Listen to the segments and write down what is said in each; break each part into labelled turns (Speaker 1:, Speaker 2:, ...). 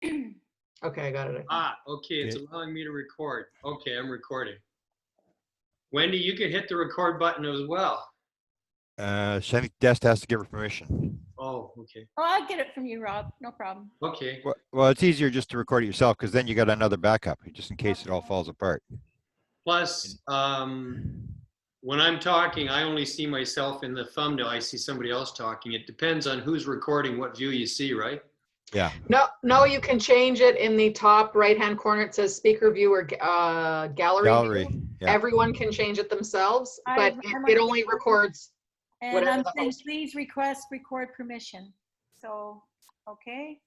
Speaker 1: Okay, I got it.
Speaker 2: Okay, it's allowing me to record. Okay, I'm recording. Wendy, you can hit the record button as well.
Speaker 3: So I think Dest has to give her permission.
Speaker 2: Oh, okay.
Speaker 4: Oh, I'll get it from you, Rob. No problem.
Speaker 2: Okay.
Speaker 3: Well, it's easier just to record it yourself because then you got another backup just in case it all falls apart.
Speaker 2: Plus, when I'm talking, I only see myself in the thumbnail. I see somebody else talking. It depends on who's recording, what view you see, right?
Speaker 3: Yeah.
Speaker 1: No, you can change it in the top right-hand corner. It says speaker view or gallery view.
Speaker 3: Yeah.
Speaker 1: Everyone can change it themselves, but it only records.
Speaker 4: And I'm saying, please request record permission. So, okay.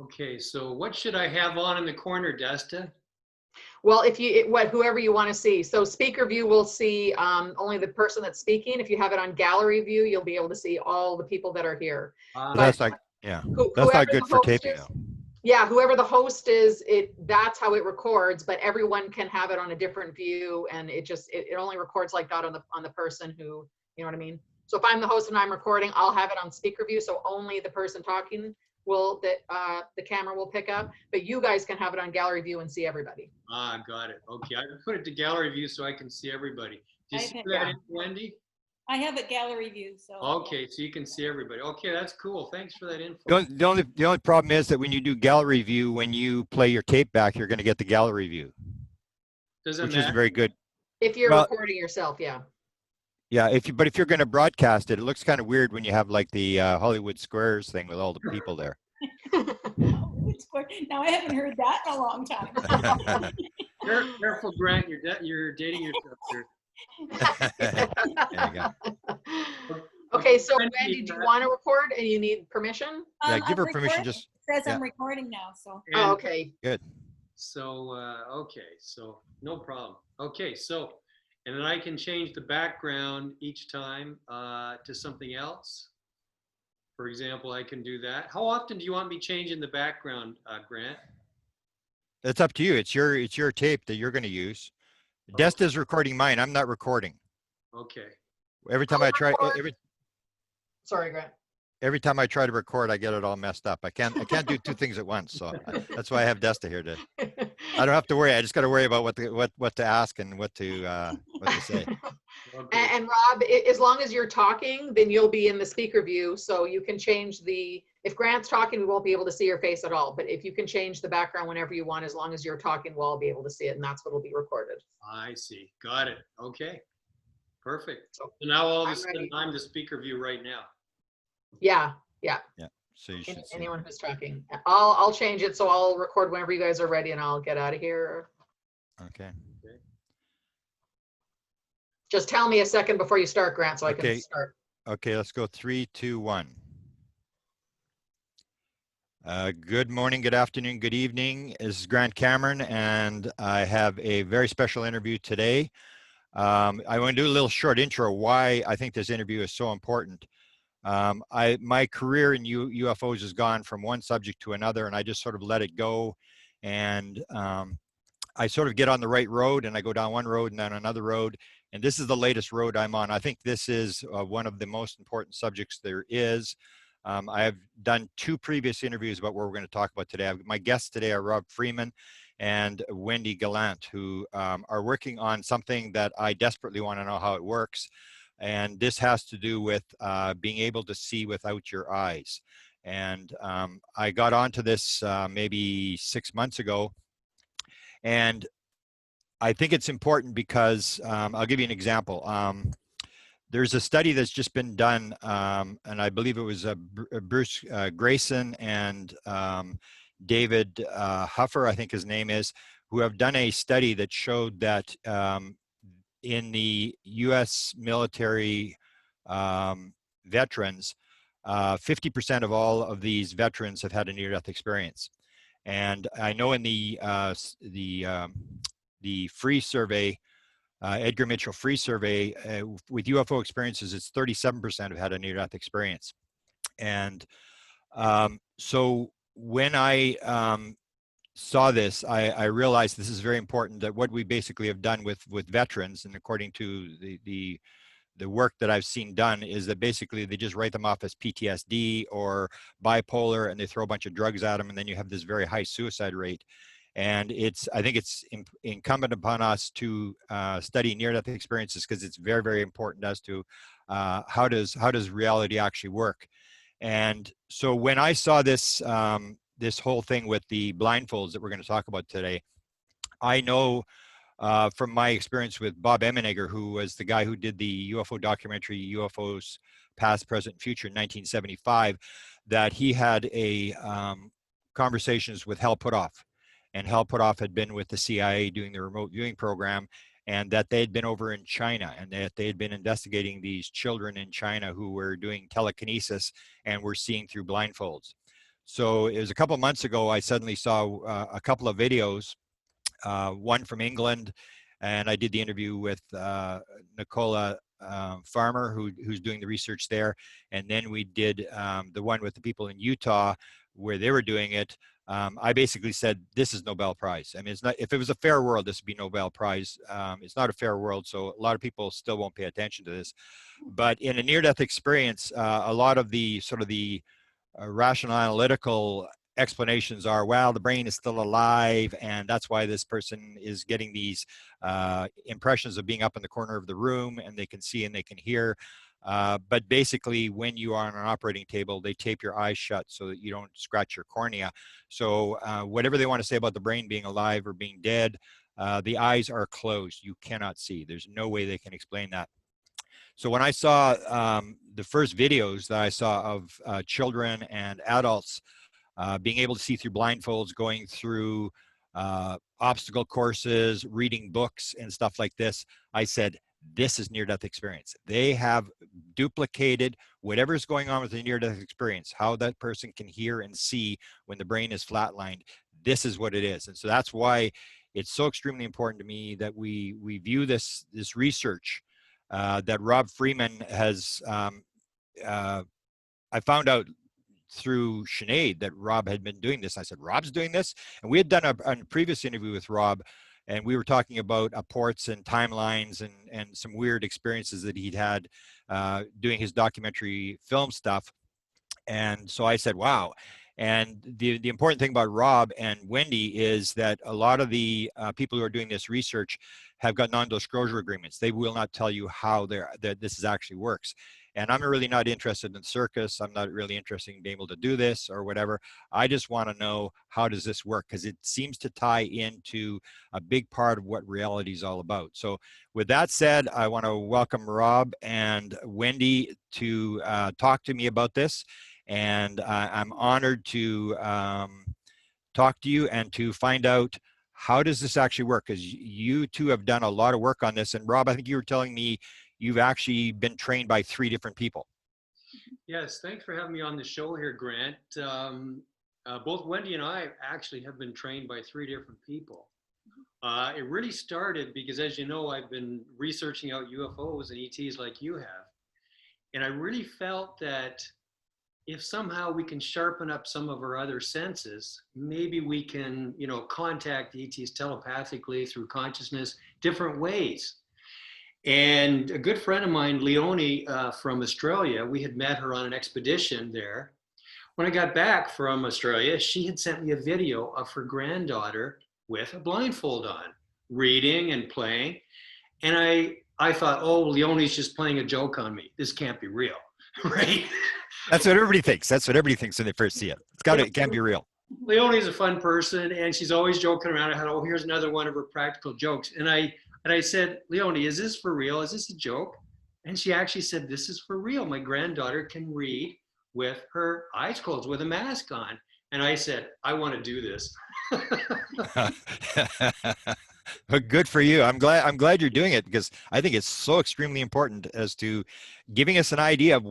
Speaker 2: Okay, so what should I have on in the corner, Desta?
Speaker 1: Well, whoever you want to see. So speaker view will see only the person that's speaking. If you have it on gallery view, you'll be able to see all the people that are here.
Speaker 3: That's like, yeah, that's not good for taping though.
Speaker 1: Yeah, whoever the host is, that's how it records, but everyone can have it on a different view, and it only records like that on the person who, you know what I mean? So if I'm the host and I'm recording, I'll have it on speaker view, so only the person talking the camera will pick up, but you guys can have it on gallery view and see everybody.
Speaker 2: Got it. Okay, I put it to gallery view so I can see everybody. Do you see that, Wendy?
Speaker 4: I have a gallery view, so.
Speaker 2: Okay, so you can see everybody. Okay, that's cool. Thanks for that info.
Speaker 3: The only problem is that when you do gallery view, when you play your tape back, you're going to get the gallery view, which isn't very good.
Speaker 1: If you're recording yourself, yeah.
Speaker 3: Yeah, but if you're going to broadcast it, it looks kind of weird when you have like the Hollywood Squares thing with all the people there.
Speaker 4: Now I haven't heard that in a long time.
Speaker 2: Careful, Grant. You're dating yourself here.
Speaker 3: There you go.
Speaker 1: Okay, so Wendy, do you want to record and you need permission?
Speaker 3: Yeah, give her permission. Just
Speaker 4: it says I'm recording now, so.
Speaker 1: Oh, okay.
Speaker 3: Good.
Speaker 2: So okay, so no problem. Okay, so. And then I can change the background each time to something else. For example, I can do that. How often do you want me changing the background, Grant?
Speaker 3: It's up to you. It's your tape that you're going to use. Desta's recording mine. I'm not recording.
Speaker 2: Okay.
Speaker 3: Every time I try,
Speaker 1: Sorry, Grant.
Speaker 3: Every time I try to record, I get it all messed up. I can't do two things at once. So that's why I have Desta here to. I don't have to worry. I just got to worry about what to ask and what to say.
Speaker 1: Okay. And Rob, as long as you're talking, then you'll be in the speaker view, so you can change if Grant's talking, we won't be able to see your face at all. But if you can change the background whenever you want, as long as you're talking, we'll all be able to see it, and that's what will be recorded.
Speaker 2: I see. Got it. Okay. Perfect. So now all of a sudden I'm the speaker view right now.
Speaker 1: Yeah.
Speaker 3: So you should see.
Speaker 1: Anyone who's talking, I'll change it, so I'll record whenever you guys are ready, and I'll get out of here.
Speaker 3: Okay.
Speaker 1: Just tell me a second before you start, Grant, so I can start.
Speaker 3: Okay, let's go 3, 2, 1. Good morning, good afternoon, good evening. This is Grant Cameron, and I have a very special interview today. I want to do a little short intro why I think this interview is so important. My career in UFOs has gone from one subject to another, and I just sort of let it go. And I sort of get on the right road, and I go down one road and then another road. And this is the latest road I'm on. I think this is one of the most important subjects there is. I have done 2 previous interviews about what we're going to talk about today. My guests today are Rob Freeman and Wendy Gallant, who are working on something that I desperately want to know how it works. And this has to do with being able to see without your eyes. And I got onto this maybe 6 months ago. And I think it's important because I'll give you an example. There's a study that's just been done, and I believe it was Bruce Grayson and David Huffer, I think his name is, who have done a study that showed that in the U.S. military veterans, 50% of all of these veterans have had a near-death experience. And I know in the free survey, Edgar Mitchell free survey, with UFO experiences, it's 37% have had a near-death experience. And so when I saw this, I realized this is very important, that what we basically have done with veterans, and according to the the work that I've seen done is that basically they just write them off as PTSD or bipolar, and they throw a bunch of drugs at them, and then you have this very high suicide rate. And I think it's incumbent upon us to study near-death experiences, because it's very, very important as to how does reality actually work. And so when I saw this this whole thing with the blindfolds that we're going to talk about today, I know from my experience with Bob Emenegger, who was the guy who did the UFO documentary UFOs Past, Present, Future in 1975, that he had a conversations with Hal Puthoff. And Hal Puthoff had been with the CIA doing the remote viewing program, and that they had been over in China, and that they had been investigating these children in China who were doing telekinesis and were seeing through blindfolds. So it was a couple of months ago, I suddenly saw a couple of videos, one from England, and I did the interview with Nicola Farmer, who's doing the research there. And then we did the one with the people in Utah where they were doing it. I basically said, this is Nobel Prize. I mean, it's not, if it was a fair world, this would be Nobel Prize. It's not a fair world, so a lot of people still won't pay attention to this. But in a near-death experience, a lot of the sort of the rational analytical explanations are, well, the brain is still alive, and that's why this person is getting these impressions of being up in the corner of the room, and they can see and they can hear. But basically, when you are on an operating table, they tape your eyes shut so that you don't scratch your cornea. So whatever they want to say about the brain being alive or being dead, the eyes are closed. You cannot see. There's no way they can explain that. So when I saw the first videos that I saw of children and adults being able to see through blindfolds, going through obstacle courses, reading books and stuff like this, I said, this is near-death experience. They have duplicated whatever's going on with the near-death experience, how that person can hear and see when the brain is flatlined. This is what it is. And so that's why it's so extremely important to me that we view this research that Rob Freeman has, I found out through Sinead that Rob had been doing this. I said, Rob's doing this? And we had done a previous interview with Rob, and we were talking about ports and timelines and some weird experiences that he'd had doing his documentary film stuff. And so I said, wow. And the important thing about Rob and Wendy is that a lot of the people who are doing this research have got non-disclosure agreements. They will not tell you how this actually works. And I'm really not interested in circus. I'm not really interested in being able to do this or whatever. I just want to know, how does this work? Because it seems to tie into a big part of what reality is all about. So with that said, I want to welcome Rob and Wendy to talk to me about this. And I'm honored to talk to you and to find out, how does this actually work? Because you two have done a lot of work on this. And Rob, I think you were telling me you've actually been trained by 3 different people.
Speaker 2: Yes, thanks for having me on the show here, Grant. Both Wendy and I actually have been trained by 3 different people. It really started because, as you know, I've been researching out UFOs and ETs like you have. And I really felt that if somehow we can sharpen up some of our other senses, maybe we can, contact ETs telepathically through consciousness, different ways. And a good friend of mine, Leonie from Australia, we had met her on an expedition there. When I got back from Australia, she had sent me a video of her granddaughter with a blindfold on, reading and playing. And I thought, oh, Leonie's just playing a joke on me. This can't be real, right?
Speaker 3: That's what everybody thinks. That's what everybody thinks when they first see it. It can't be real.
Speaker 2: Leonie's a fun person, and she's always joking around. I thought, oh, here's another one of her practical jokes. And I said, Leonie, is this for real? Is this a joke? And she actually said, this is for real. My granddaughter can read with her eyes closed, with a mask on. And I said, I want to do this.
Speaker 3: But good for you. I'm glad you're doing it, because I think it's so extremely important as to giving us an idea of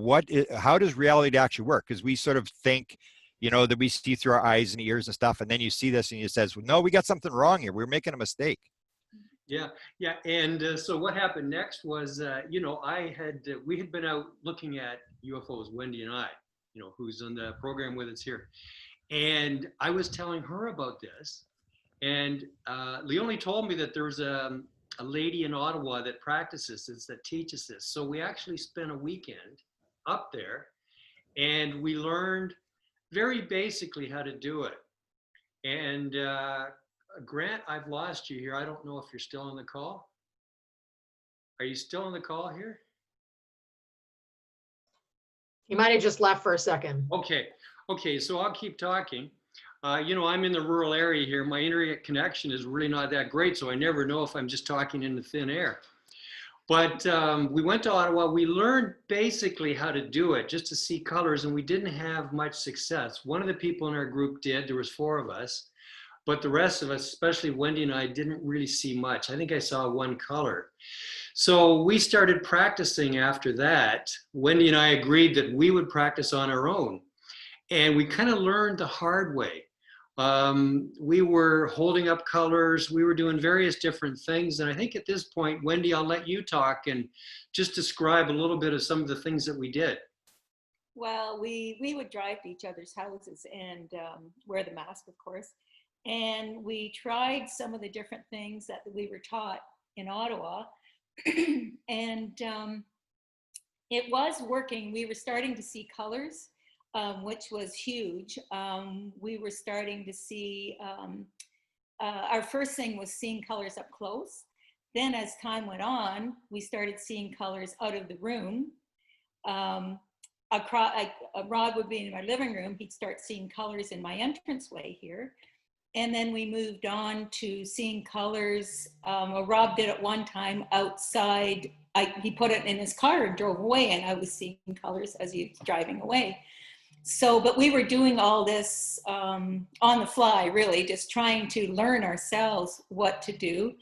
Speaker 3: how does reality actually work? Because we sort of think, that we see through our eyes and ears and stuff, and then you see this and it says, well, no, we got something wrong here. We're making a mistake.
Speaker 2: Yeah. And so what happened next was, we had been out looking at UFOs, Wendy and I, who's on the program with us here. And I was telling her about this. And Leonie told me that there was a a lady in Ottawa that practices this, that teaches this. So we actually spent a weekend up there, and we learned very basically how to do it. And Grant, I've lost you here. I don't know if you're still on the call. Are you still on the call here?
Speaker 1: You might have just left for a second.
Speaker 2: Okay, so I'll keep talking. You know, I'm in the rural area here. My internet connection is really not that great, so I never know if I'm just talking in the thin air. But we went to Ottawa. We learned basically how to do it, just to see colors, and we didn't have much success. One of the people in our group did. There was 4 of us, but the rest of us, especially Wendy and I, didn't really see much. I think I saw 1 color. So we started practicing after that. Wendy and I agreed that we would practice on our own, and we kind of learned the hard way. We were holding up colors, we were doing various different things. And I think at this point, Wendy, I'll let you talk and just describe a little bit of some of the things that we did.
Speaker 4: Well, we would drive to each other's houses and wear the mask, of course. And we tried some of the different things that we were taught in Ottawa. And it was working. We were starting to see colors. Which was huge. We were starting to see, our first thing was seeing colors up close. Then as time went on, we started seeing colors out of the room. Rod would be in my living room, he'd start seeing colors in my entranceway here. And then we moved on to seeing colors. Rob did it one time outside. He put it in his car and drove away, and I was seeing colors as he was driving away. So, but we were doing all this on the fly, really, just trying to learn ourselves what to do.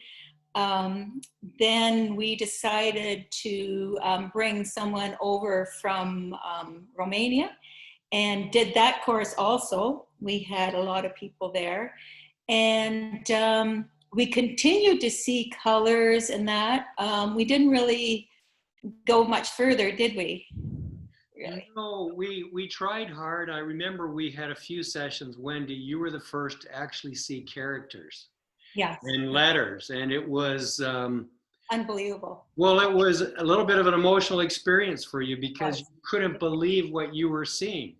Speaker 4: Then we decided to bring someone over from Romania and did that course also. We had a lot of people there. And we continued to see colors and that. We didn't really go much further, did we? Really?
Speaker 2: No, we tried hard. I remember we had a few sessions. Wendy, you were the first to actually see characters.
Speaker 4: Yes.
Speaker 2: And letters, and it was
Speaker 4: unbelievable.
Speaker 2: Well, it was a little bit of an emotional experience for you because you couldn't believe what you were seeing.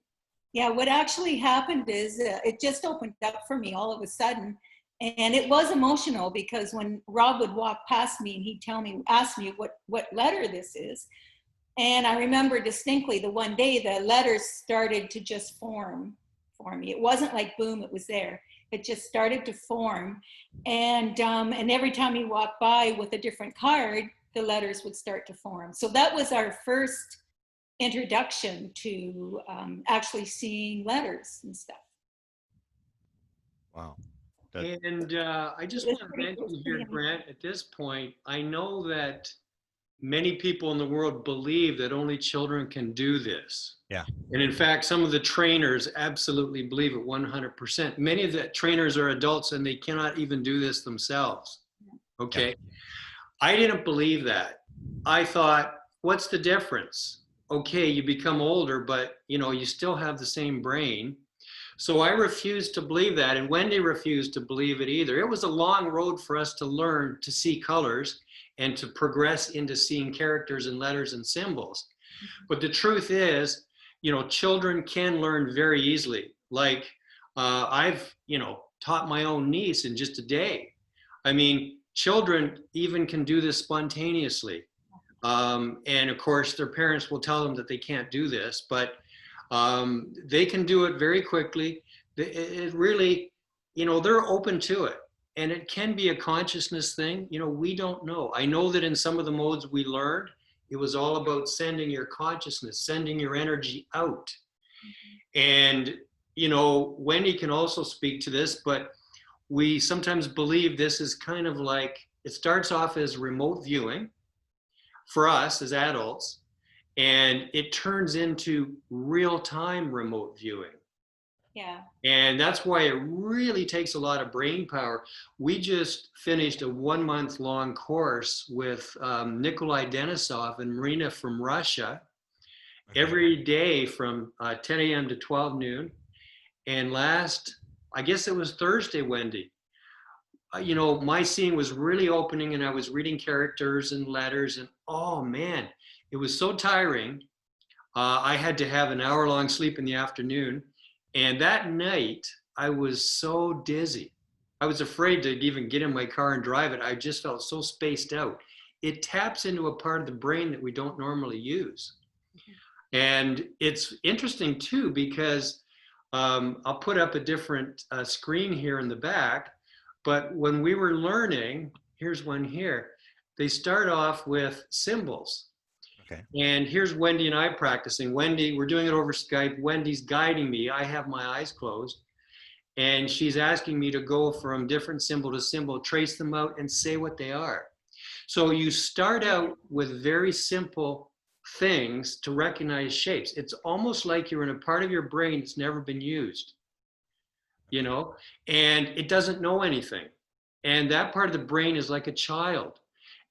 Speaker 4: Yeah, what actually happened is it just opened up for me all of a sudden. And it was emotional because when Rob would walk past me and he'd ask me what letter this is. And I remember distinctly the one day the letters started to just form for me. It wasn't like boom, it was there. It just started to form. And every time he walked by with a different card, the letters would start to form. So that was our first introduction to actually seeing letters and stuff.
Speaker 3: Wow.
Speaker 2: And I just want to mention here, Grant, at this point, I know that many people in the world believe that only children can do this.
Speaker 3: Yeah.
Speaker 2: And in fact, some of the trainers absolutely believe it 100%. Many of the trainers are adults and they cannot even do this themselves. Okay. Yeah. I didn't believe that. I thought, what's the difference? Okay, you become older, but you still have the same brain. So I refused to believe that, and Wendy refused to believe it either. It was a long road for us to learn to see colors and to progress into seeing characters and letters and symbols. But the truth is, children can learn very easily. Like I've, taught my own niece in just a day. I mean, children even can do this spontaneously. And of course, their parents will tell them that they can't do this, but they can do it very quickly. It really, they're open to it. And it can be a consciousness thing. We don't know. I know that in some of the modes we learned, it was all about sending your consciousness, sending your energy out. And, Wendy can also speak to this, but we sometimes believe this is kind of like, it starts off as remote viewing for us as adults, and it turns into real-time remote viewing.
Speaker 4: Yeah.
Speaker 2: And that's why it really takes a lot of brain power. We just finished a 1-month-long course with Nikolai Denisov and Marina from Russia, every day from 10 a.m. to 12 noon. And I guess it was Thursday, Wendy, you know, my seeing was really opening, and I was reading characters and letters, and oh man, it was so tiring. I had to have an hour-long sleep in the afternoon, and that night I was so dizzy. I was afraid to even get in my car and drive it. I just felt so spaced out. It taps into a part of the brain that we don't normally use. And it's interesting too, because I'll put up a different screen here in the back, but when we were learning, here's one here, they start off with symbols.
Speaker 3: Okay.
Speaker 2: And here's Wendy and I practicing. Wendy, we're doing it over Skype. Wendy's guiding me. I have my eyes closed. And she's asking me to go from different symbol to symbol, trace them out, and say what they are. So you start out with very simple things to recognize shapes. It's almost like you're in a part of your brain that's never been used, you know, and it doesn't know anything. And that part of the brain is like a child.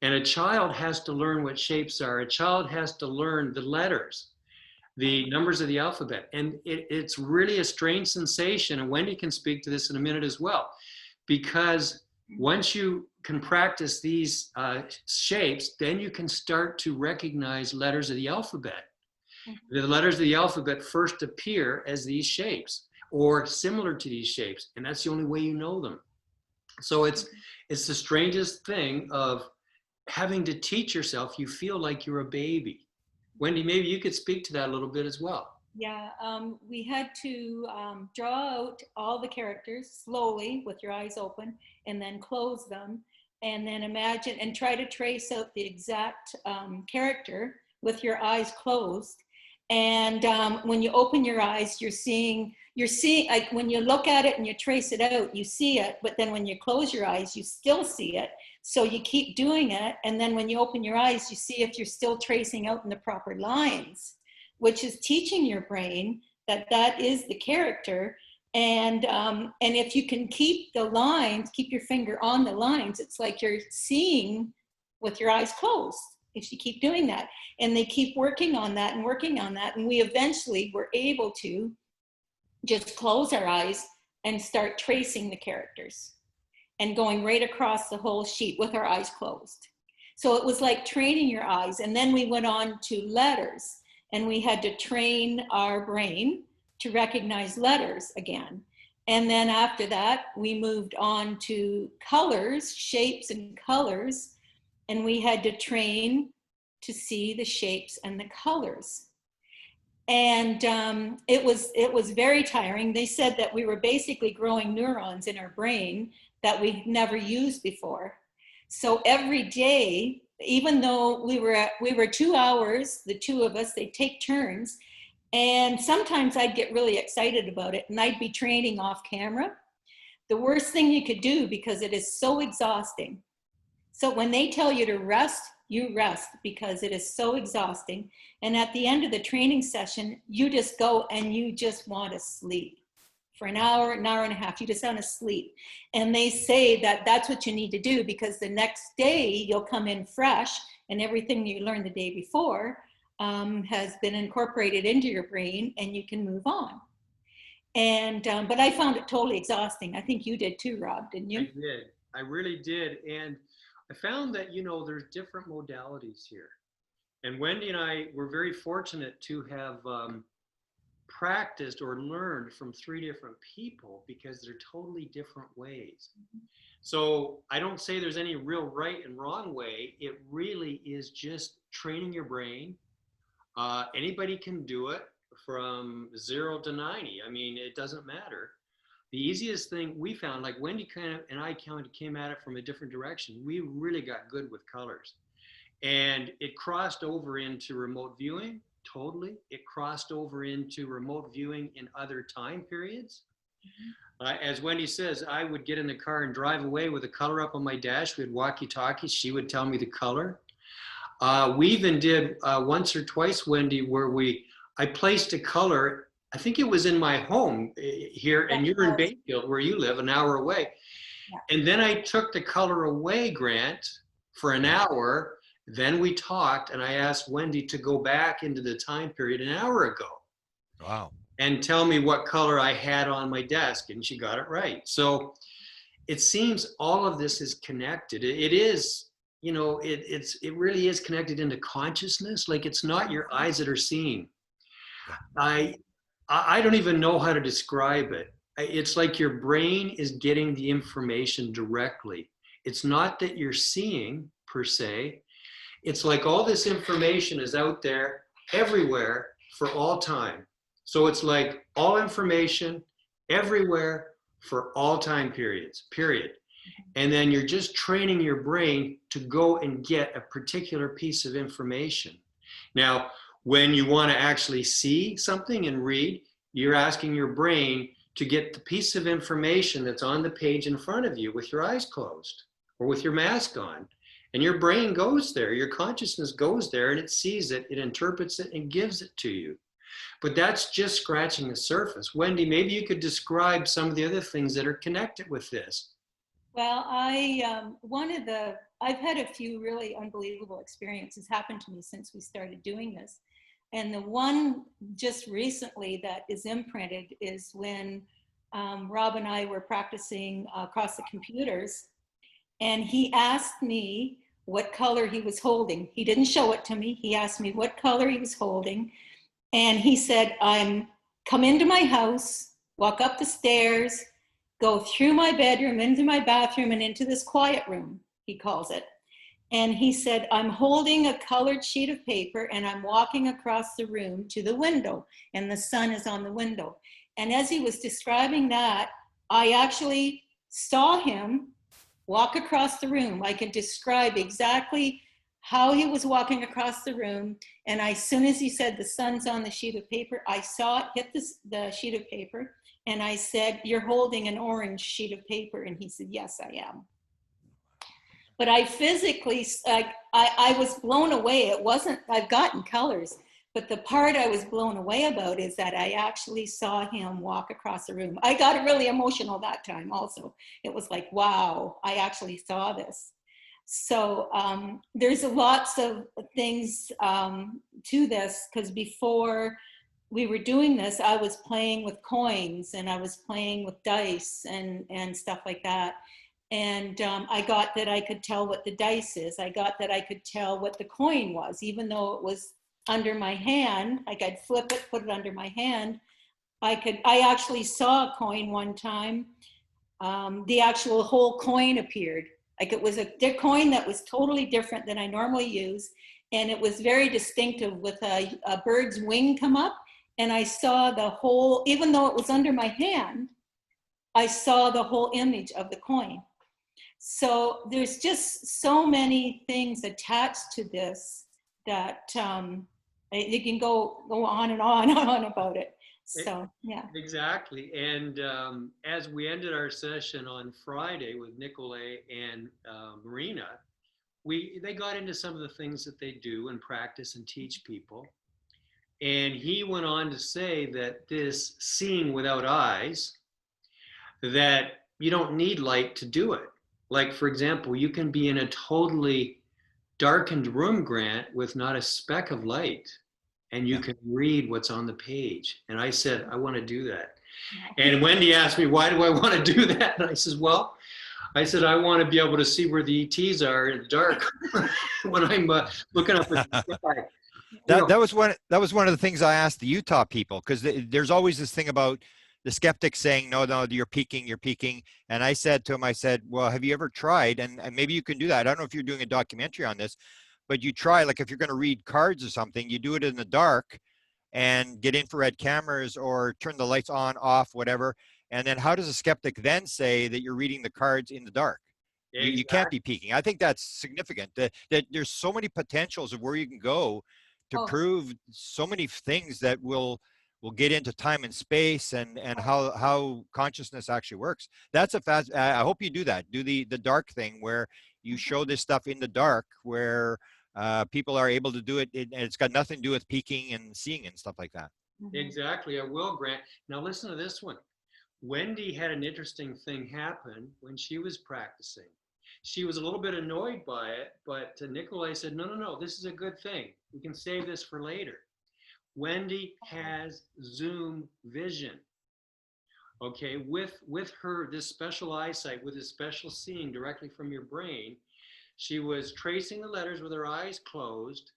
Speaker 2: And a child has to learn what shapes are. A child has to learn the letters, the numbers of the alphabet. And it's really a strange sensation. And Wendy can speak to this in a minute as well, because once you can practice these shapes, then you can start to recognize letters of the alphabet. The letters of the alphabet first appear as these shapes or similar to these shapes. And that's the only way you know them. So it's the strangest thing of having to teach yourself. You feel like you're a baby. Wendy, maybe you could speak to that a little bit as well.
Speaker 4: Yeah, we had to draw out all the characters slowly with your eyes open, and then close them, and then imagine and try to trace out the exact character with your eyes closed. And when you open your eyes, you're seeing, like when you look at it and you trace it out, you see it, but then when you close your eyes, you still see it. So you keep doing it, and then when you open your eyes, you see if you're still tracing out in the proper lines, which is teaching your brain that that is the character. And if you can keep the lines, keep your finger on the lines, it's like you're seeing with your eyes closed, if you keep doing that. And they keep working on that and working on that. And we eventually were able to just close our eyes and start tracing the characters and going right across the whole sheet with our eyes closed. So it was like training your eyes. And then we went on to letters, and we had to train our brain to recognize letters again. And then after that, we moved on to colors, shapes and colors, and we had to train to see the shapes and the colors. And it was very tiring. They said that we were basically growing neurons in our brain that we'd never used before. So every day, even though we were 2 hours, the two of us, they take turns. And sometimes I'd get really excited about it, and I'd be training off camera. The worst thing you could do, because it is so exhausting. So when they tell you to rest, you rest, because it is so exhausting. And at the end of the training session, you just go and you just want to sleep. For an hour and a half, you just want to sleep. And they say that that's what you need to do, because the next day you'll come in fresh, and everything you learned the day before has been incorporated into your brain, and you can move on. And but I found it totally exhausting. I think you did too, Rob, didn't you?
Speaker 2: I did. I really did. And I found that, you know, there's different modalities here. And Wendy and I were very fortunate to have practiced or learned from 3 different people, because they're totally different ways. So I don't say there's any real right and wrong way. It really is just training your brain. Anybody can do it from 0 to 90. I mean, it doesn't matter. The easiest thing we found, like Wendy and I came at it from a different direction. We really got good with colors. And it crossed over into remote viewing, totally. It crossed over into remote viewing in other time periods. As Wendy says, I would get in the car and drive away with a color up on my dash. We had walkie-talkies. She would tell me the color. We even did once or twice, Wendy, where I placed a color. I think it was in my home here, and you're in Bayfield, where you live, an hour away. Yeah. And then I took the color away, Grant, for an hour. Then we talked, and I asked Wendy to go back into the time period an hour ago.
Speaker 3: Wow.
Speaker 2: And tell me what color I had on my desk, and she got it right. So it seems all of this is connected. It is, you know, it really is connected into consciousness. Like, it's not your eyes that are seeing. I don't even know how to describe it. It's like your brain is getting the information directly. It's not that you're seeing per se. It's like all this information is out there everywhere for all time. So it's like all information everywhere for all time periods, period. And then you're just training your brain to go and get a particular piece of information. Now, when you want to actually see something and read, you're asking your brain to get the piece of information that's on the page in front of you with your eyes closed or with your mask on. And your brain goes there, your consciousness goes there, and it sees it, it interprets it, and gives it to you. But that's just scratching the surface. Wendy, maybe you could describe some of the other things that are connected with this.
Speaker 4: Well, I've had a few really unbelievable experiences happen to me since we started doing this. And the one just recently that is imprinted is when Rob and I were practicing across the computers, and he asked me what color he was holding. He didn't show it to me. He asked me what color he was holding. And he said, come into my house, walk up the stairs, go through my bedroom, into my bathroom, and into this quiet room, he calls it. And he said, I'm holding a colored sheet of paper and I'm walking across the room to the window, and the sun is on the window. And as he was describing that, I actually saw him walk across the room. I could describe exactly how he was walking across the room. And as soon as he said the sun's on the sheet of paper, I saw it hit the sheet of paper. And I said, you're holding an orange sheet of paper. And he said, yes, I am. But I physically, I was blown away. It wasn't, I've gotten colors, but the part I was blown away about is that I actually saw him walk across the room. I got really emotional that time also. It was like, wow, I actually saw this. So there's lots of things to this, because before we were doing this, I was playing with coins and I was playing with dice and stuff like that. And I got that I could tell what the dice is. I got that I could tell what the coin was, even though it was under my hand. Like, I'd flip it, put it under my hand. I actually saw a coin one time. The actual whole coin appeared. Like, it was a coin that was totally different than I normally use. And it was very distinctive with a bird's wing come up. And I saw the whole, even though it was under my hand, I saw the whole image of the coin. So there's just so many things attached to this that you can go on and on and on about it. So, yeah.
Speaker 2: Exactly. And as we ended our session on Friday with Nicolay and Marina, they got into some of the things that they do and practice and teach people. And he went on to say that this seeing without eyes, that you don't need light to do it. Like, for example, you can be in a totally darkened room, Grant, with not a speck of light, and you can read what's on the page. And I said, I want to do that. And Wendy asked me, why do I want to do that? And I said, well, I want to be able to see where the ETs are in the dark when I'm looking up at the sky.
Speaker 3: That was one of the things I asked the Utah people, because there's always this thing about the skeptics saying, no, you're peeking. And I said to him, well, have you ever tried? And maybe you can do that. I don't know if you're doing a documentary on this, but you try, like, if you're going to read cards or something, you do it in the dark and get infrared cameras or turn the lights on, off, whatever. And then how does a skeptic then say that you're reading the cards in the dark? Exactly. You can't be peeking. I think that's significant, that there's so many potentials of where you can go to prove so many things that will get into time and space and how consciousness actually works. That's I hope you do that. Do the dark thing where you show this stuff in the dark, where people are able to do it, and it's got nothing to do with peeking and seeing and stuff like that.
Speaker 2: Exactly. I will, Grant. Now listen to this one. Wendy had an interesting thing happen when she was practicing. She was a little bit annoyed by it, but Nicolay said, no, this is a good thing. We can save this for later. Wendy has Zoom vision. okay, with her, this special eyesight, with this special seeing directly from your brain, she was tracing the letters with her eyes closed.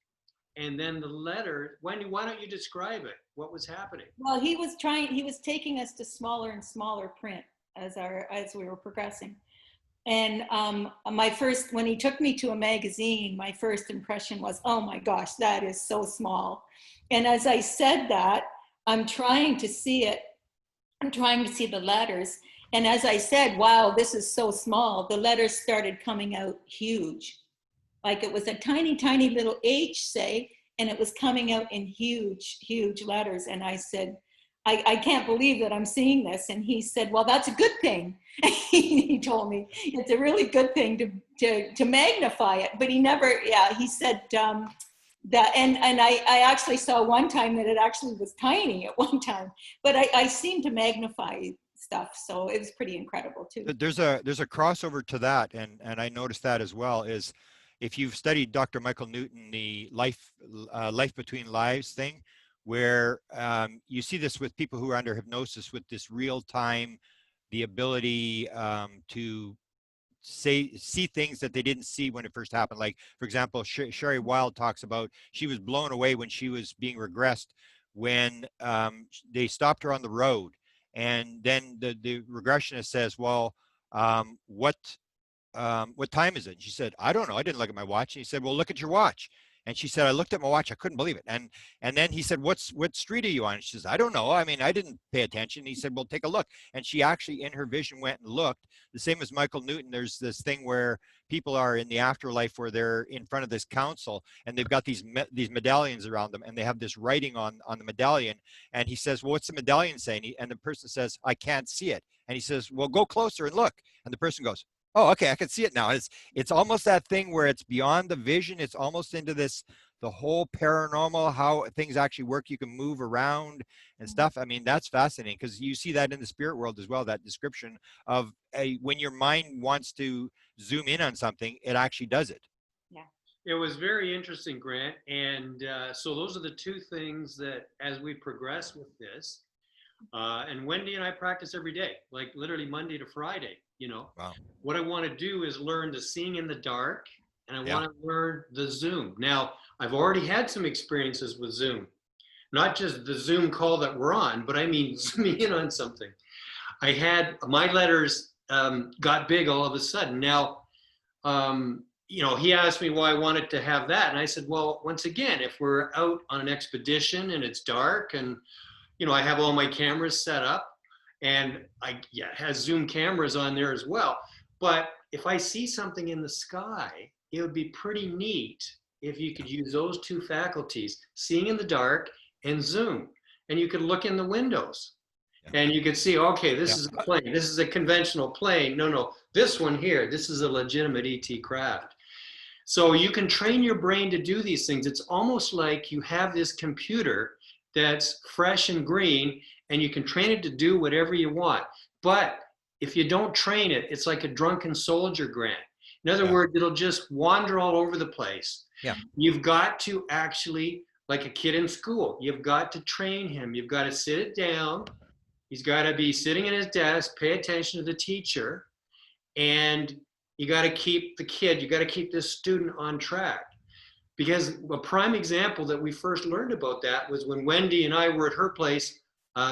Speaker 2: And then the letter, Wendy, why don't you describe it? What was happening?
Speaker 4: Well, he was taking us to smaller and smaller print as we were progressing. And when he took me to a magazine, my first impression was, oh my gosh, that is so small. And as I said that, I'm trying to see it. I'm trying to see the letters. And as I said, wow, this is so small, the letters started coming out huge. Like it was a tiny, tiny little H, say, and it was coming out in huge, huge letters. And I said, I can't believe that I'm seeing this. And he said, well, that's a good thing. He told me it's a really good thing to magnify it. But he never, he said that, and I actually saw one time that it actually was tiny at one time, but I seem to magnify stuff. So it was pretty incredible too.
Speaker 3: There's a crossover to that. And I noticed that as well is if you've studied Dr. Michael Newton, the life between lives thing, where you see this with people who are under hypnosis with this real time, the ability to see things that they didn't see when it first happened. Like, for example, Sherry Wild talks about she was blown away when she was being regressed when they stopped her on the road. And then the regressionist says, well, what time is it? And she said, I don't know. I didn't look at my watch. And he said, well, look at your watch. And she said, I looked at my watch. I couldn't believe it. And then he said, what street are you on? And she says, I don't know. I mean, I didn't pay attention. And he said, well, take a look. And she actually, in her vision, went and looked. The same as Michael Newton. There's this thing where people are in the afterlife where they're in front of this council and they've got these medallions around them and they have this writing on the medallion. And he says, well, what's the medallion saying? And the person says, I can't see it. And he says, well, go closer and look. And the person goes, oh, okay, I can see it now. It's almost that thing where it's beyond the vision. It's almost into the whole paranormal, how things actually work. You can move around and stuff. I mean, that's fascinating because you see that in the spirit world as well, that description of when your mind wants to zoom in on something, it actually does it.
Speaker 4: Yeah.
Speaker 2: It was very interesting, Grant. And so those are the two things that as we progress with this, and Wendy and I practice every day, like literally Monday to Friday.
Speaker 3: Wow.
Speaker 2: What I want to do is learn the seeing in the dark, and I want to learn the zoom. Now, I've already had some experiences with Zoom, not just the Zoom call that we're on, but I mean zooming in on something. I had my letters got big all of a sudden. Now, he asked me why I wanted to have that, and I said, well, once again, if we're out on an expedition and it's dark, and I have all my cameras set up. And it has Zoom cameras on there as well. But if I see something in the sky, it would be pretty neat if you could use those two faculties, seeing in the dark and Zoom. And you could look in the windows and you could see, okay, this is a plane. This is a conventional plane. No, this one here, this is a legitimate ET craft. So you can train your brain to do these things. It's almost like you have this computer that's fresh and green, and you can train it to do whatever you want. But if you don't train it, it's like a drunken soldier, Grant. In other words, it'll just wander all over the place.
Speaker 3: Yeah.
Speaker 2: You've got to actually, like a kid in school, you've got to train him. You've got to sit it down. He's got to be sitting at his desk, pay attention to the teacher, and you got to keep the kid, you got to keep this student on track. Because a prime example that we first learned about that was when Wendy and I were at her place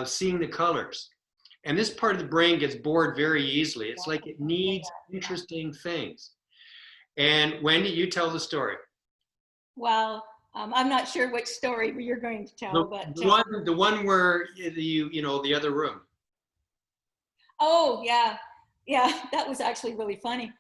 Speaker 2: seeing the colors. And this part of the brain gets bored very easily. It's like it needs interesting things. And Wendy, you tell the story.
Speaker 4: Well, I'm not sure which story you're going to tell, but
Speaker 2: the one where the other room.
Speaker 4: Oh yeah, that was actually really funny.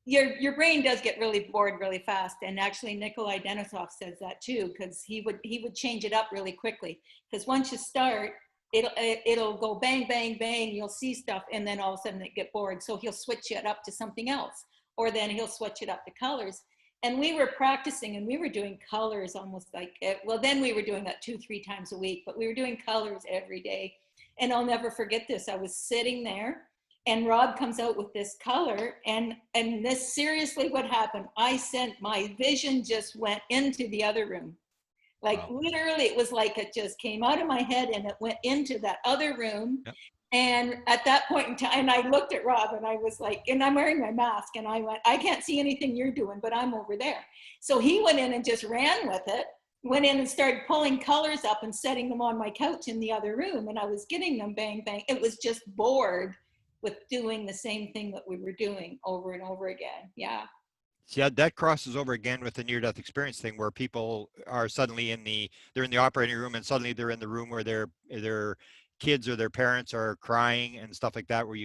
Speaker 4: Your brain does get really bored really fast, and actually Nikolai Denisov says that too, because he would change it up really quickly. Because once you start, it'll go bang bang bang. You'll see stuff, and then all of a sudden it get bored. So he'll switch it up to something else, or then he'll switch it up to colors. And we were practicing, and we were doing colors almost like then we were doing that 2-3 times a week, but we were doing colors every day. And I'll never forget this. I was sitting there. And Rob comes out with this color, and this seriously what happened. My vision just went into the other room. Like
Speaker 3: Wow.
Speaker 4: literally, it was like it just came out of my head and it went into that other room.
Speaker 3: Yep.
Speaker 4: And at that point in time, and I looked at Rob and I was like, and I'm wearing my mask and I went, I can't see anything you're doing, but I'm over there. So he went in and just ran with it, went in and started pulling colors up and setting them on my couch in the other room. And I was getting them bang, bang. It was just bored with doing the same thing that we were doing over and over again. Yeah.
Speaker 3: See, that crosses over again with the near-death experience thing, where people are suddenly they're in the operating room and suddenly they're in the room where their kids or their parents are crying and stuff like that, where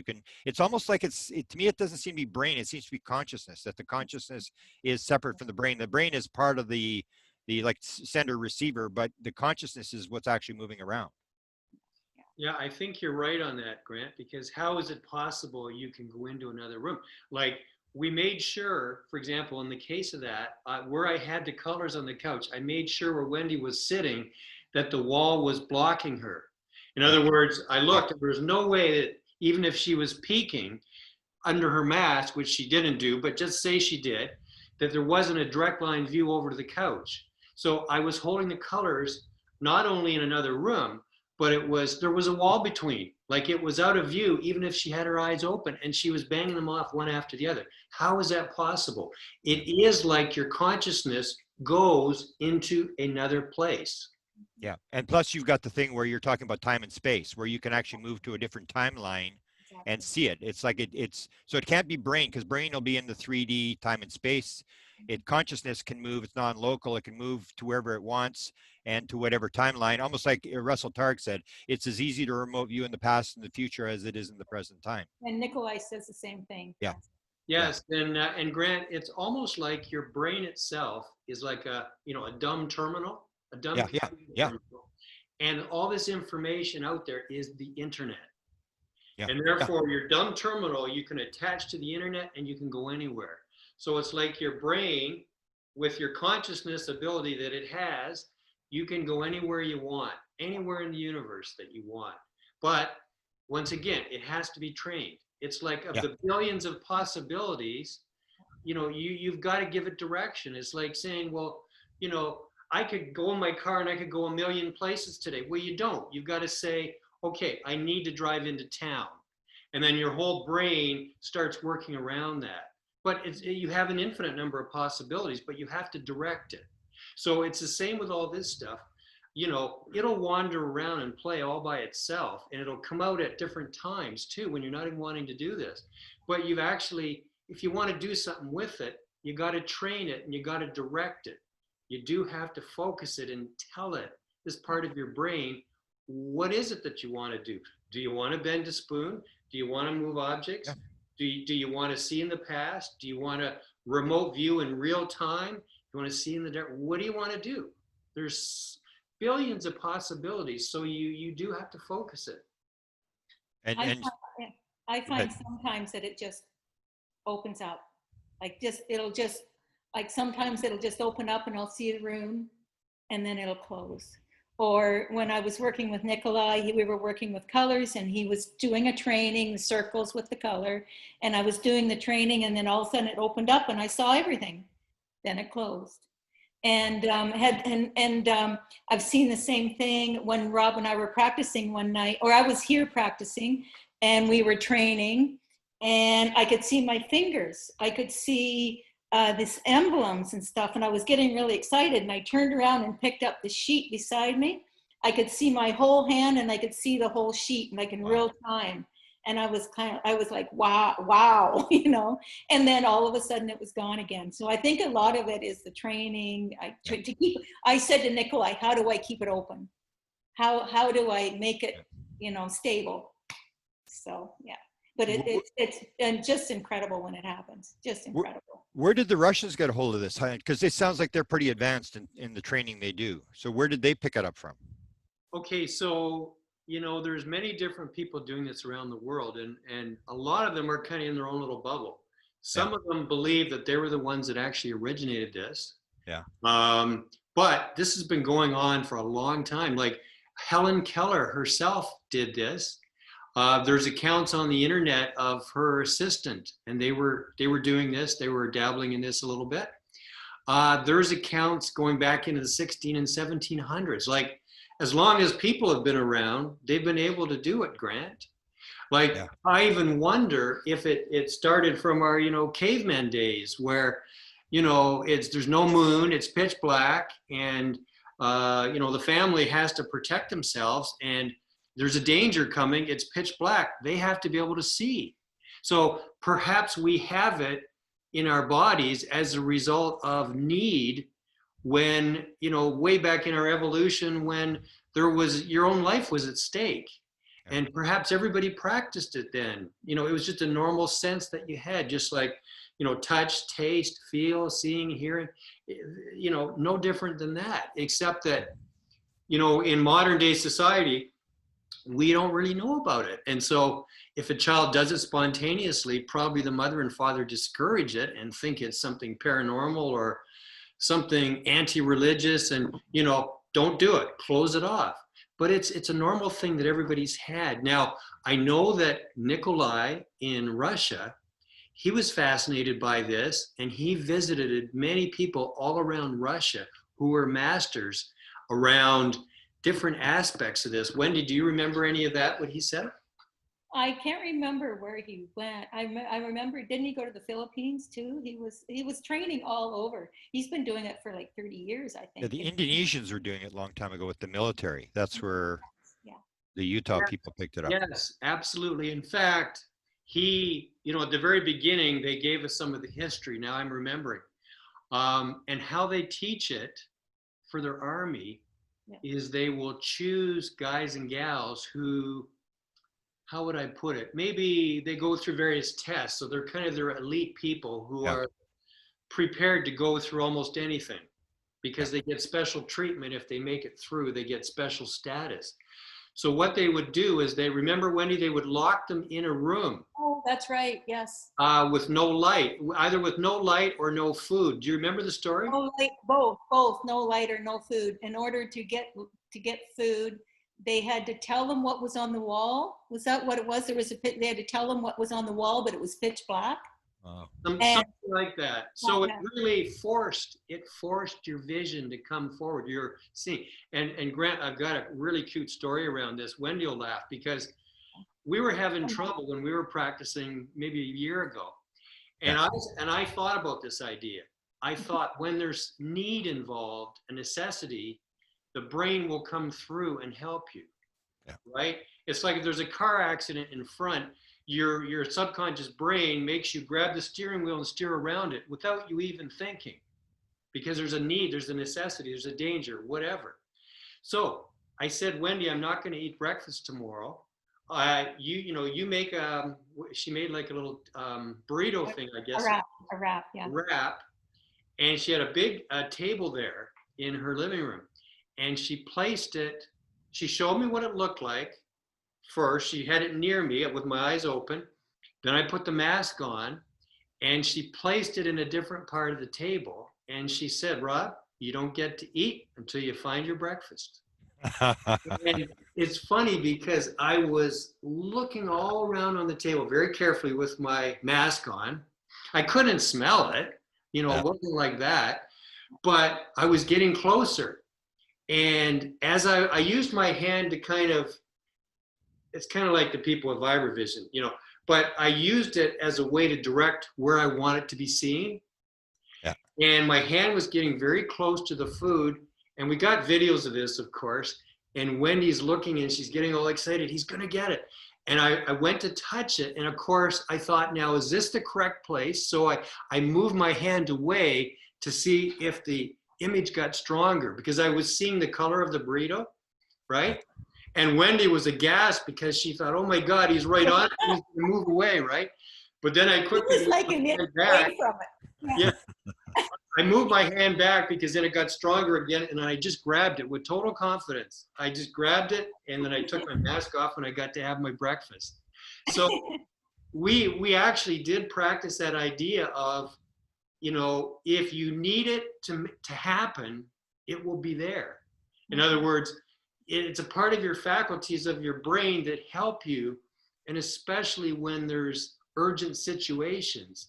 Speaker 3: it's almost like to me, it doesn't seem to be brain. It seems to be consciousness, that the consciousness is separate from the brain. The brain is part of the like sender receiver, but the consciousness is what's actually moving around.
Speaker 2: Yeah, I think you're right on that, Grant, because how is it possible you can go into another room? Like, we made sure, for example, in the case of that, where I had the colors on the couch, I made sure where Wendy was sitting that the wall was blocking her. In other words, I looked, and there was no way that even if she was peeking under her mask, which she didn't do, but just say she did, that there wasn't a direct line view over to the couch. So I was holding the colors not only in another room, but there was a wall between, like it was out of view, even if she had her eyes open, and she was banging them off one after the other. How is that possible? It is like your consciousness goes into another place.
Speaker 3: Yeah. And plus you've got the thing where you're talking about time and space, where you can actually move to a different timeline and see it. It's like so it can't be brain, because brain will be in the 3D time and space. Consciousness can move. It's non-local. It can move to wherever it wants and to whatever timeline. Almost like Russell Targ said, it's as easy to remote view in the past and the future as it is in the present time.
Speaker 4: And Nikolai says the same thing.
Speaker 3: Yeah.
Speaker 2: Yes, and Grant, it's almost like your brain itself is like a dumb terminal, a dumb terminal. And all this information out there is the internet.
Speaker 3: Yeah.
Speaker 2: And therefore, your dumb terminal, you can attach to the internet and you can go anywhere. So it's like your brain, with your consciousness ability that it has, you can go anywhere you want, anywhere in the universe that you want. But once again, it has to be trained. It's like of the billions of possibilities, you've got to give it direction. It's like saying, well, I could go in my car and I could go a million places today. Well, you don't. You've got to say, okay, I need to drive into town. And then your whole brain starts working around that. But you have an infinite number of possibilities, but you have to direct it. So it's the same with all this stuff. It'll wander around and play all by itself, and it'll come out at different times too when you're not even wanting to do this. But you've actually, if you want to do something with it, you got to train it and you got to direct it. You do have to focus it and tell it, this part of your brain, what is it that you want to do? Do you want to bend a spoon? Do you want to move objects? Yeah. Do you want to see in the past? Do you want to remote view in real time? You want to see in the dark? What do you want to do? There's billions of possibilities, so you do have to focus it.
Speaker 4: I find sometimes that it just opens up, sometimes it'll just open up and I'll see a room and then it'll close. Or when I was working with Nikolai, we were working with colors and he was doing a training, the circles with the color, and I was doing the training, and then all of a sudden it opened up and I saw everything. Then it closed. And I've seen the same thing when Rob and I were practicing one night, or I was here practicing and we were training, and I could see my fingers. I could see these emblems and stuff, and I was getting really excited, and I turned around and picked up the sheet beside me. I could see my whole hand and I could see the whole sheet, like in real time. And I was like, wow, and then all of a sudden it was gone again. So I think a lot of it is the training. I said to Nikolai, how do I keep it open? How do I make it, stable? So, yeah. But it's just incredible when it happens. Just incredible.
Speaker 3: Where did the Russians get a hold of this? Because it sounds like they're pretty advanced in the training they do. So where did they pick it up from?
Speaker 2: Okay, so, there's many different people doing this around the world, and a lot of them are kind of in their own little bubble. Some of them believe that they were the ones that actually originated this.
Speaker 3: Yeah.
Speaker 2: But this has been going on for a long time. Like Helen Keller herself did this. There's accounts on the internet of her assistant, and they were doing this. They were dabbling in this a little bit. There's accounts going back into the 16 and 1700s. Like, as long as people have been around, they've been able to do it, Grant. Like,
Speaker 3: Yeah.
Speaker 2: I even wonder if it started from our, caveman days where, there's no moon, it's pitch black, and, the family has to protect themselves, and there's a danger coming, it's pitch black. They have to be able to see. So perhaps we have it in our bodies as a result of need when, way back in our evolution, when your own life was at stake. And perhaps everybody practiced it then. It was just a normal sense that you had, just like, touch, taste, feel, seeing, hearing, no different than that, except that, in modern day society, we don't really know about it. And so if a child does it spontaneously, probably the mother and father discourage it and think it's something paranormal or something anti-religious, and, don't do it, close it off. But it's a normal thing that everybody's had. Now, I know that Nikolai in Russia, he was fascinated by this, and he visited many people all around Russia who were masters around different aspects of this. Wendy, do you remember any of that, what he said?
Speaker 4: I can't remember where he went. I remember, didn't he go to the Philippines too? He was training all over. He's been doing it for like 30 years, I think.
Speaker 3: Yeah, the Indonesians were doing it a long time ago with the military. That's where
Speaker 4: Yeah.
Speaker 3: the Utah people picked it up.
Speaker 2: Yes, absolutely. In fact, he, at the very beginning, they gave us some of the history. Now I'm remembering. And how they teach it for their army is they will choose guys and gals who, how would I put it? Maybe they go through various tests. So they're kind of their elite people who are prepared to go through almost anything because they get special treatment. If they make it through, they get special status. So what they would do is remember, Wendy, they would lock them in a room.
Speaker 4: Oh, that's right. Yes.
Speaker 2: With no light, either with no light or no food. Do you remember the story?
Speaker 4: No light, both, no light or no food. In order to get food, they had to tell them what was on the wall. Was that what it was? They had to tell them what was on the wall, but it was pitch black.
Speaker 2: Something like that. So it really forced your vision to come forward. You're seeing, and Grant, I've got a really cute story around this. Wendy will laugh because we were having trouble when we were practicing maybe a year ago. And I thought about this idea. I thought when there's need involved, a necessity, the brain will come through and help you, right? It's like if there's a car accident in front, your subconscious brain makes you grab the steering wheel and steer around it without you even thinking, because there's a need, there's a necessity, there's a danger, whatever. So I said, Wendy, I'm not going to eat breakfast tomorrow. You make she made like a little burrito thing, I guess.
Speaker 4: A wrap, yeah.
Speaker 2: Wrap, and she had a big table there in her living room. And she placed it, she showed me what it looked like. First, she had it near me with my eyes open. Then I put the mask on and she placed it in a different part of the table. And she said, Rob, you don't get to eat until you find your breakfast. And it's funny because I was looking all around on the table very carefully with my mask on. I couldn't smell it, it wasn't like that, but I was getting closer. And as I used my hand to it's kind of like the people with vibrovision, but I used it as a way to direct where I want it to be seen. Yeah. And my hand was getting very close to the food. And we got videos of this, of course. And Wendy's looking and she's getting all excited. He's going to get it. And I went to touch it. And of course, I thought, now, is this the correct place? So I moved my hand away to see if the image got stronger, because I was seeing the color of the burrito, right? And Wendy was aghast because she thought, oh my God, he's right on. He's going to move away, right? But then I quickly
Speaker 4: moved my hand back. From it.
Speaker 2: Yeah. I moved my hand back because then it got stronger again, and I just grabbed it with total confidence. I just grabbed it, and then I took my mask off and I got to have my breakfast. So we actually did practice that idea of, if you need it to happen, it will be there. In other words, it's a part of your faculties of your brain that help you, and especially when there's urgent situations.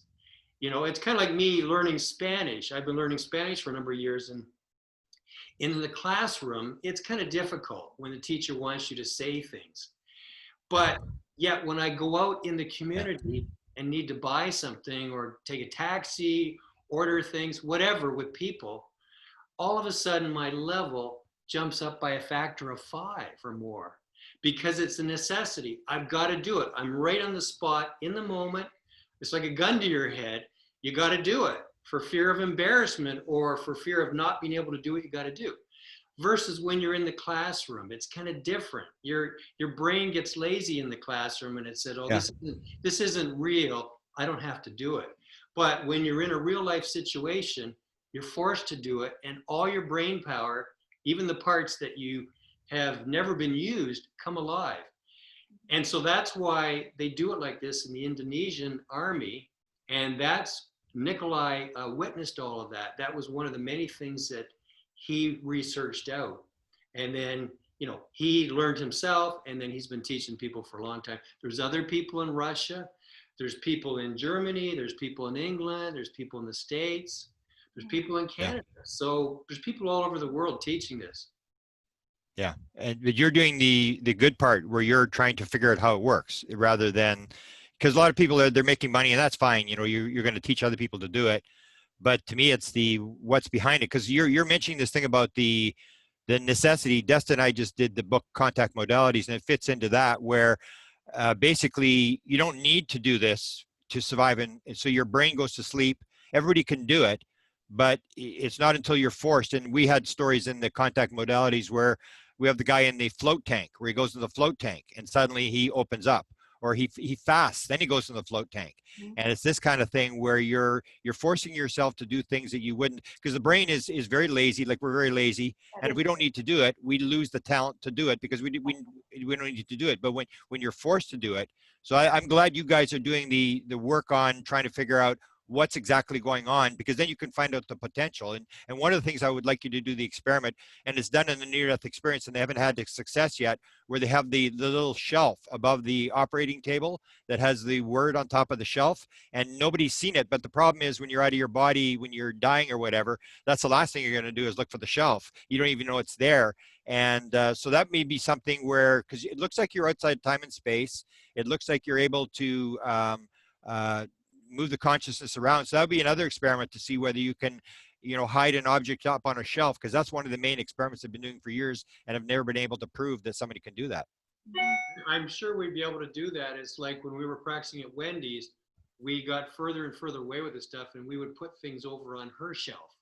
Speaker 2: You know, it's kind of like me learning Spanish. I've been learning Spanish for a number of years, and in the classroom, it's kind of difficult when the teacher wants you to say things. But yet when I go out in the community and need to buy something or take a taxi, order things, whatever with people, all of a sudden my level jumps up by a factor of 5 or more because it's a necessity. I've got to do it. I'm right on the spot in the moment. It's like a gun to your head. You got to do it for fear of embarrassment or for fear of not being able to do what you got to do. Versus when you're in the classroom, it's kind of different. Your brain gets lazy in the classroom and it said, oh, this isn't real. I don't have to do it. But when you're in a real life situation, you're forced to do it, and all your brain power, even the parts that you have never been used, come alive. And so that's why they do it like this in the Indonesian army. And that's Nikolai witnessed all of that. That was one of the many things that he researched out. And then, you know, he learned himself, and then he's been teaching people for a long time. There's other people in Russia. There's people in Germany. There's people in England. There's people in the States. There's people in Canada. So there's people all over the world teaching this.
Speaker 3: Yeah, but you're doing the good part where you're trying to figure out how it works rather than, because a lot of people they're making money, and that's fine. You know, you're going to teach other people to do it. But to me, it's the what's behind it, because you're mentioning this thing about the necessity. Destin and I just did the book Contact Modalities, and it fits into that where basically you don't need to do this to survive, and so your brain goes to sleep. Everybody can do it, but it's not until you're forced. And we had stories in the Contact Modalities where we have the guy in the float tank, where he goes in the float tank and suddenly he opens up, or he fasts, then he goes in the float tank. And it's this kind of thing where you're forcing yourself to do things that you wouldn't, because the brain is very lazy. Like, we're very lazy, and if we don't need to do it, we lose the talent to do it because we don't need to do it. But when you're forced to do it, so I'm glad you guys are doing the work on trying to figure out what's exactly going on, because then you can find out the potential. And one of the things I would like you to do the experiment, and it's done in the near-death experience, and they haven't had success yet, where they have the little shelf above the operating table that has the word on top of the shelf, and nobody's seen it. But the problem is, when you're out of your body, when you're dying or whatever, that's the last thing you're going to do is look for the shelf. You don't even know it's there. And so that may be something where, because it looks like you're outside time and space, it looks like you're able to move the consciousness around. So that would be another experiment to see whether you can, you know, hide an object up on a shelf, because that's one of the main experiments I've been doing for years and have never been able to prove that somebody can do that.
Speaker 2: I'm sure we'd be able to do that. It's like when we were practicing at Wendy's, we got further and further away with this stuff, and we would put things over on her shelf.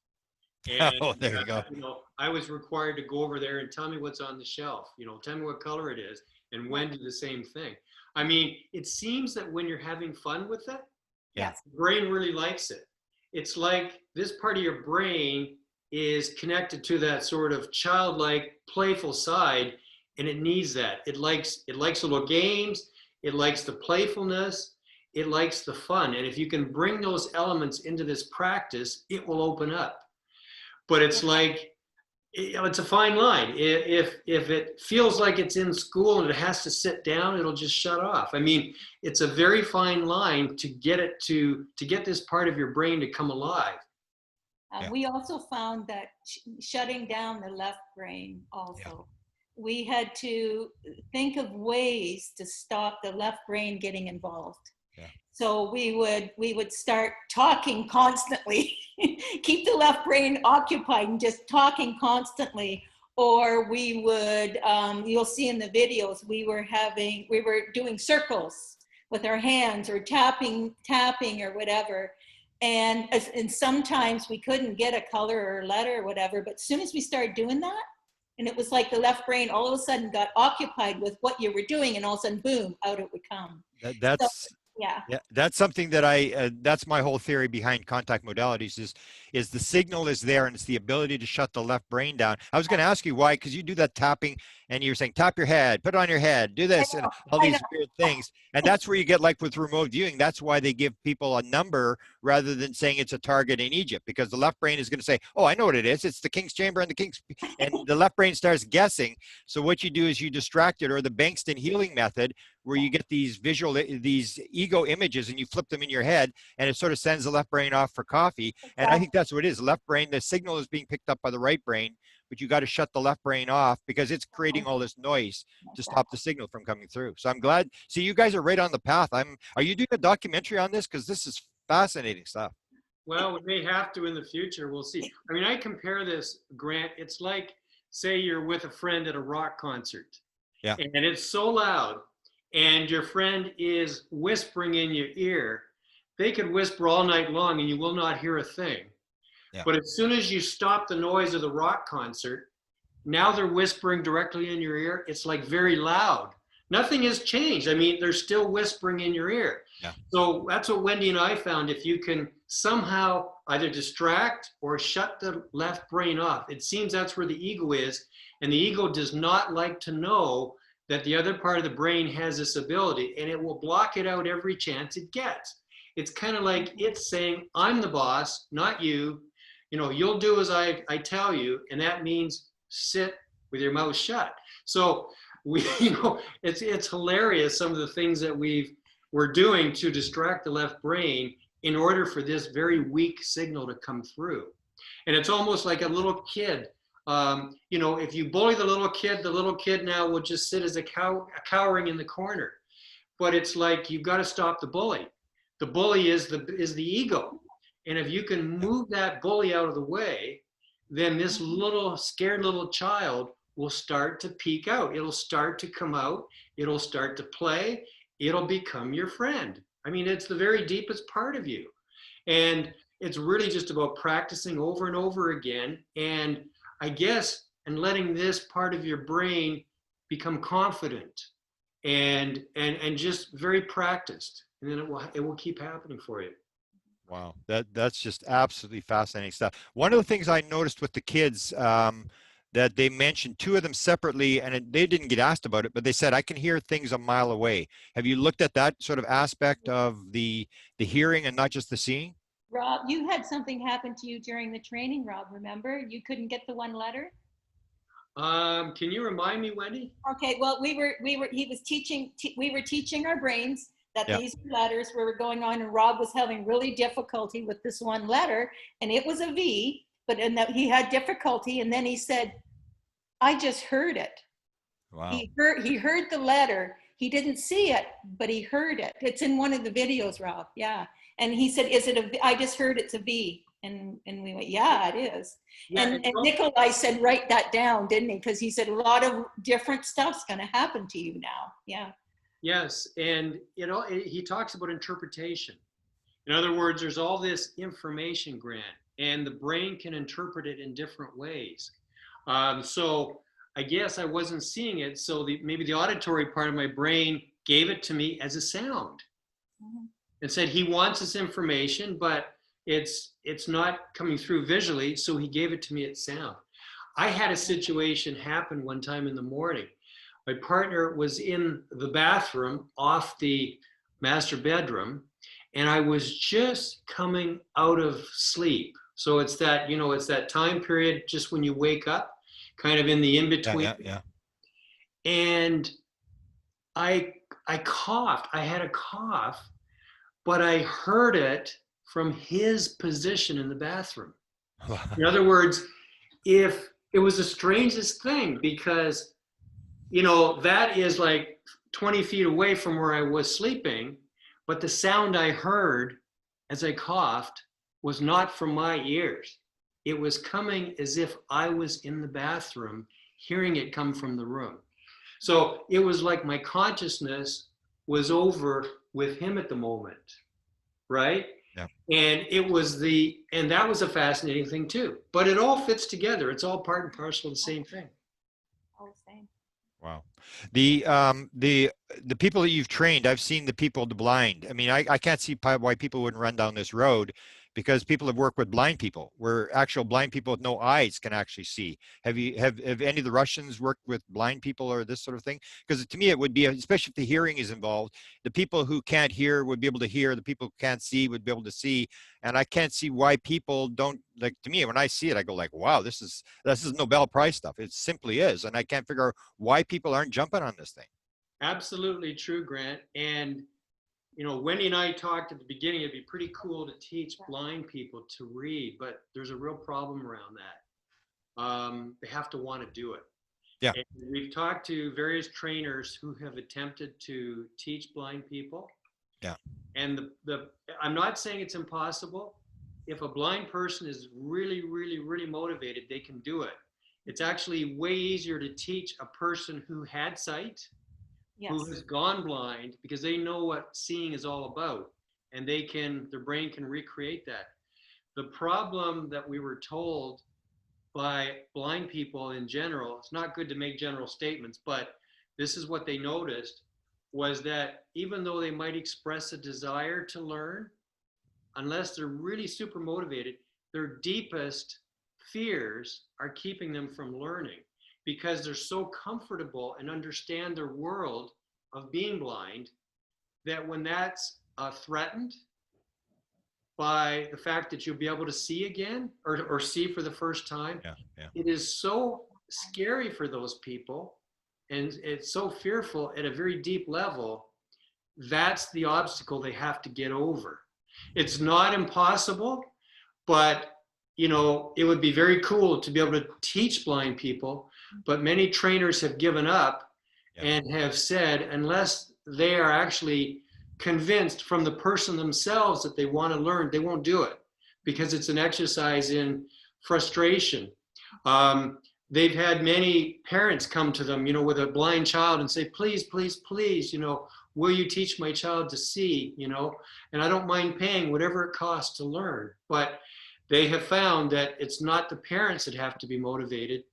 Speaker 2: And
Speaker 3: oh, there you go.
Speaker 2: You know, I was required to go over there and tell me what's on the shelf. You know, tell me what color it is. And Wendy the same thing. I mean, it seems that when you're having fun with it,
Speaker 4: Yes.
Speaker 2: the brain really likes it. It's like this part of your brain is connected to that sort of childlike, playful side, and it needs that. It likes little games. It likes the playfulness. It likes the fun. And if you can bring those elements into this practice, it will open up. But it's like, you know, it's a fine line. If it feels like it's in school and it has to sit down, it'll just shut off. I mean, it's a very fine line to get it to get this part of your brain to come alive.
Speaker 4: We also found that shutting down the left brain also. We had to think of ways to stop the left brain getting involved. So we would start talking constantly, keep the left brain occupied and just talking constantly. Or we would, you'll see in the videos, we were doing circles with our hands, or tapping or whatever. And sometimes we couldn't get a color or a letter or whatever, but as soon as we started doing that, and it was like the left brain all of a sudden got occupied with what you were doing, and all of a sudden, boom, out it would come. Yeah,
Speaker 3: that's something that that's my whole theory behind contact modalities is the signal is there, and it's the ability to shut the left brain down. I was going to ask you why, because you do that tapping, and you're saying tap your head, put it on your head, do this, and all these weird things. And that's where you get, like with remote viewing, that's why they give people a number rather than saying it's a target in Egypt, because the left brain is going to say, oh, I know what it is. It's the king's chamber and the king's, and the left brain starts guessing. So what you do is you distract it, or the Bankston healing method, where you get these these ego images and you flip them in your head and it sort of sends the left brain off for coffee. And I think that's what it is. The left brain, the signal is being picked up by the right brain, but you got to shut the left brain off because it's creating all this noise to stop the signal from coming through. So I'm glad. See, you guys are right on the path. Are you doing a documentary on this? Because this is fascinating stuff.
Speaker 2: Well, we may have to in the future. We'll see. I mean, I compare this, Grant. It's like, say you're with a friend at a rock concert.
Speaker 3: Yeah.
Speaker 2: And it's so loud and your friend is whispering in your ear. They could whisper all night long and you will not hear a thing.
Speaker 3: Yeah.
Speaker 2: But as soon as you stop the noise of the rock concert, now they're whispering directly in your ear. It's like very loud. Nothing has changed. I mean, they're still whispering in your ear.
Speaker 3: Yeah.
Speaker 2: So that's what Wendy and I found. If you can somehow either distract or shut the left brain off, it seems that's where the ego is. And the ego does not like to know that the other part of the brain has this ability, and it will block it out every chance it gets. It's kind of like it's saying, I'm the boss, not you. You know, you'll do as I tell you, and that means sit with your mouth shut. So it's hilarious, some of the things that we're doing to distract the left brain in order for this very weak signal to come through. And it's almost like a little kid. If you bully the little kid now will just sit as a cowering in the corner. But it's like, you've got to stop the bully. The bully is the ego. And if you can move that bully out of the way, then this little scared little child will start to peek out. It'll start to come out. It'll start to play. It'll become your friend. I mean, it's the very deepest part of you. And it's really just about practicing over and over again. And I guess, and letting this part of your brain become confident and just very practiced. And then it will keep happening for you.
Speaker 3: Wow, that's just absolutely fascinating stuff. One of the things I noticed with the kids, that they mentioned two of them separately, and they didn't get asked about it, but they said, I can hear things a mile away. Have you looked at that sort of aspect of the hearing and not just the seeing?
Speaker 4: Rob, you had something happen to you during the training, Rob, remember? You couldn't get the one letter?
Speaker 2: Can you remind me, Wendy?
Speaker 4: Okay, well, we were teaching our brains that these letters were going on, and Rob was having really difficulty with this one letter, and it was a V, but in that he had difficulty, and then he said, I just heard it.
Speaker 3: Wow.
Speaker 4: He heard the letter. He didn't see it, but he heard it. It's in one of the videos, Rob. Yeah. And he said, is it a, I just heard it's a V. And we went, yeah, it is.
Speaker 2: Yeah,
Speaker 4: and Nikolai said, write that down, didn't he? Because he said a lot of different stuff's going to happen to you now. Yeah.
Speaker 2: Yes. And, he talks about interpretation. In other words, there's all this information, Grant, and the brain can interpret it in different ways. So I guess I wasn't seeing it. So maybe the auditory part of my brain gave it to me as a sound. Mm-hmm. And said he wants this information, but it's not coming through visually, so he gave it to me at sound. I had a situation happen one time in the morning. My partner was in the bathroom off the master bedroom, and I was just coming out of sleep. So it's that, it's that time period just when you wake up, kind of in the in-between.
Speaker 3: Yeah.
Speaker 2: And I coughed. I had a cough, but I heard it from his position in the bathroom. In other words, if it was the strangest thing, because, that is like 20 feet away from where I was sleeping, but the sound I heard as I coughed was not from my ears. It was coming as if I was in the bathroom, hearing it come from the room. So it was like my consciousness was over with him at the moment, right?
Speaker 3: Yeah.
Speaker 2: And that was a fascinating thing too. But it all fits together. It's all part and parcel of the same thing.
Speaker 4: All the same.
Speaker 3: Wow. The people that you've trained, I've seen the people, the blind. I mean, I can't see why people wouldn't run down this road, because people have worked with blind people, where actual blind people with no eyes can actually see. Have any of the Russians worked with blind people or this sort of thing? Because to me, it would be, especially if the hearing is involved, the people who can't hear would be able to hear, the people who can't see would be able to see. And I can't see why people don't, like, to me, when I see it, I go like, wow, this is Nobel Prize stuff. It simply is. And I can't figure out why people aren't jumping on this thing.
Speaker 2: Absolutely true, Grant. And, you know, Wendy and I talked at the beginning, it'd be pretty cool to teach blind people to read, but there's a real problem around that. They have to want to do it.
Speaker 3: Yeah.
Speaker 2: And we've talked to various trainers who have attempted to teach blind people.
Speaker 3: Yeah.
Speaker 2: And I'm not saying it's impossible. If a blind person is really, really, really motivated, they can do it. It's actually way easier to teach a person who had sight, who has gone blind, because they know what seeing is all about, and their brain can recreate that. The problem that we were told by blind people in general, it's not good to make general statements, but this is what they noticed, was that even though they might express a desire to learn, unless they're really super motivated, their deepest fears are keeping them from learning, because they're so comfortable and understand their world of being blind, that when that's threatened by the fact that you'll be able to see again, or see for the first time, it is so scary for those people, and it's so fearful at a very deep level. That's the obstacle they have to get over. It's not impossible, but you know, it would be very cool to be able to teach blind people, but many trainers have given up and have said, unless they are actually convinced from the person themselves that they want to learn, they won't do it, because it's an exercise in frustration. They've had many parents come to them, you know, with a blind child and say, please, please, please, you know, will you teach my child to see, you know, and I don't mind paying whatever it costs to learn. But they have found that it's not the parents that have to be motivated,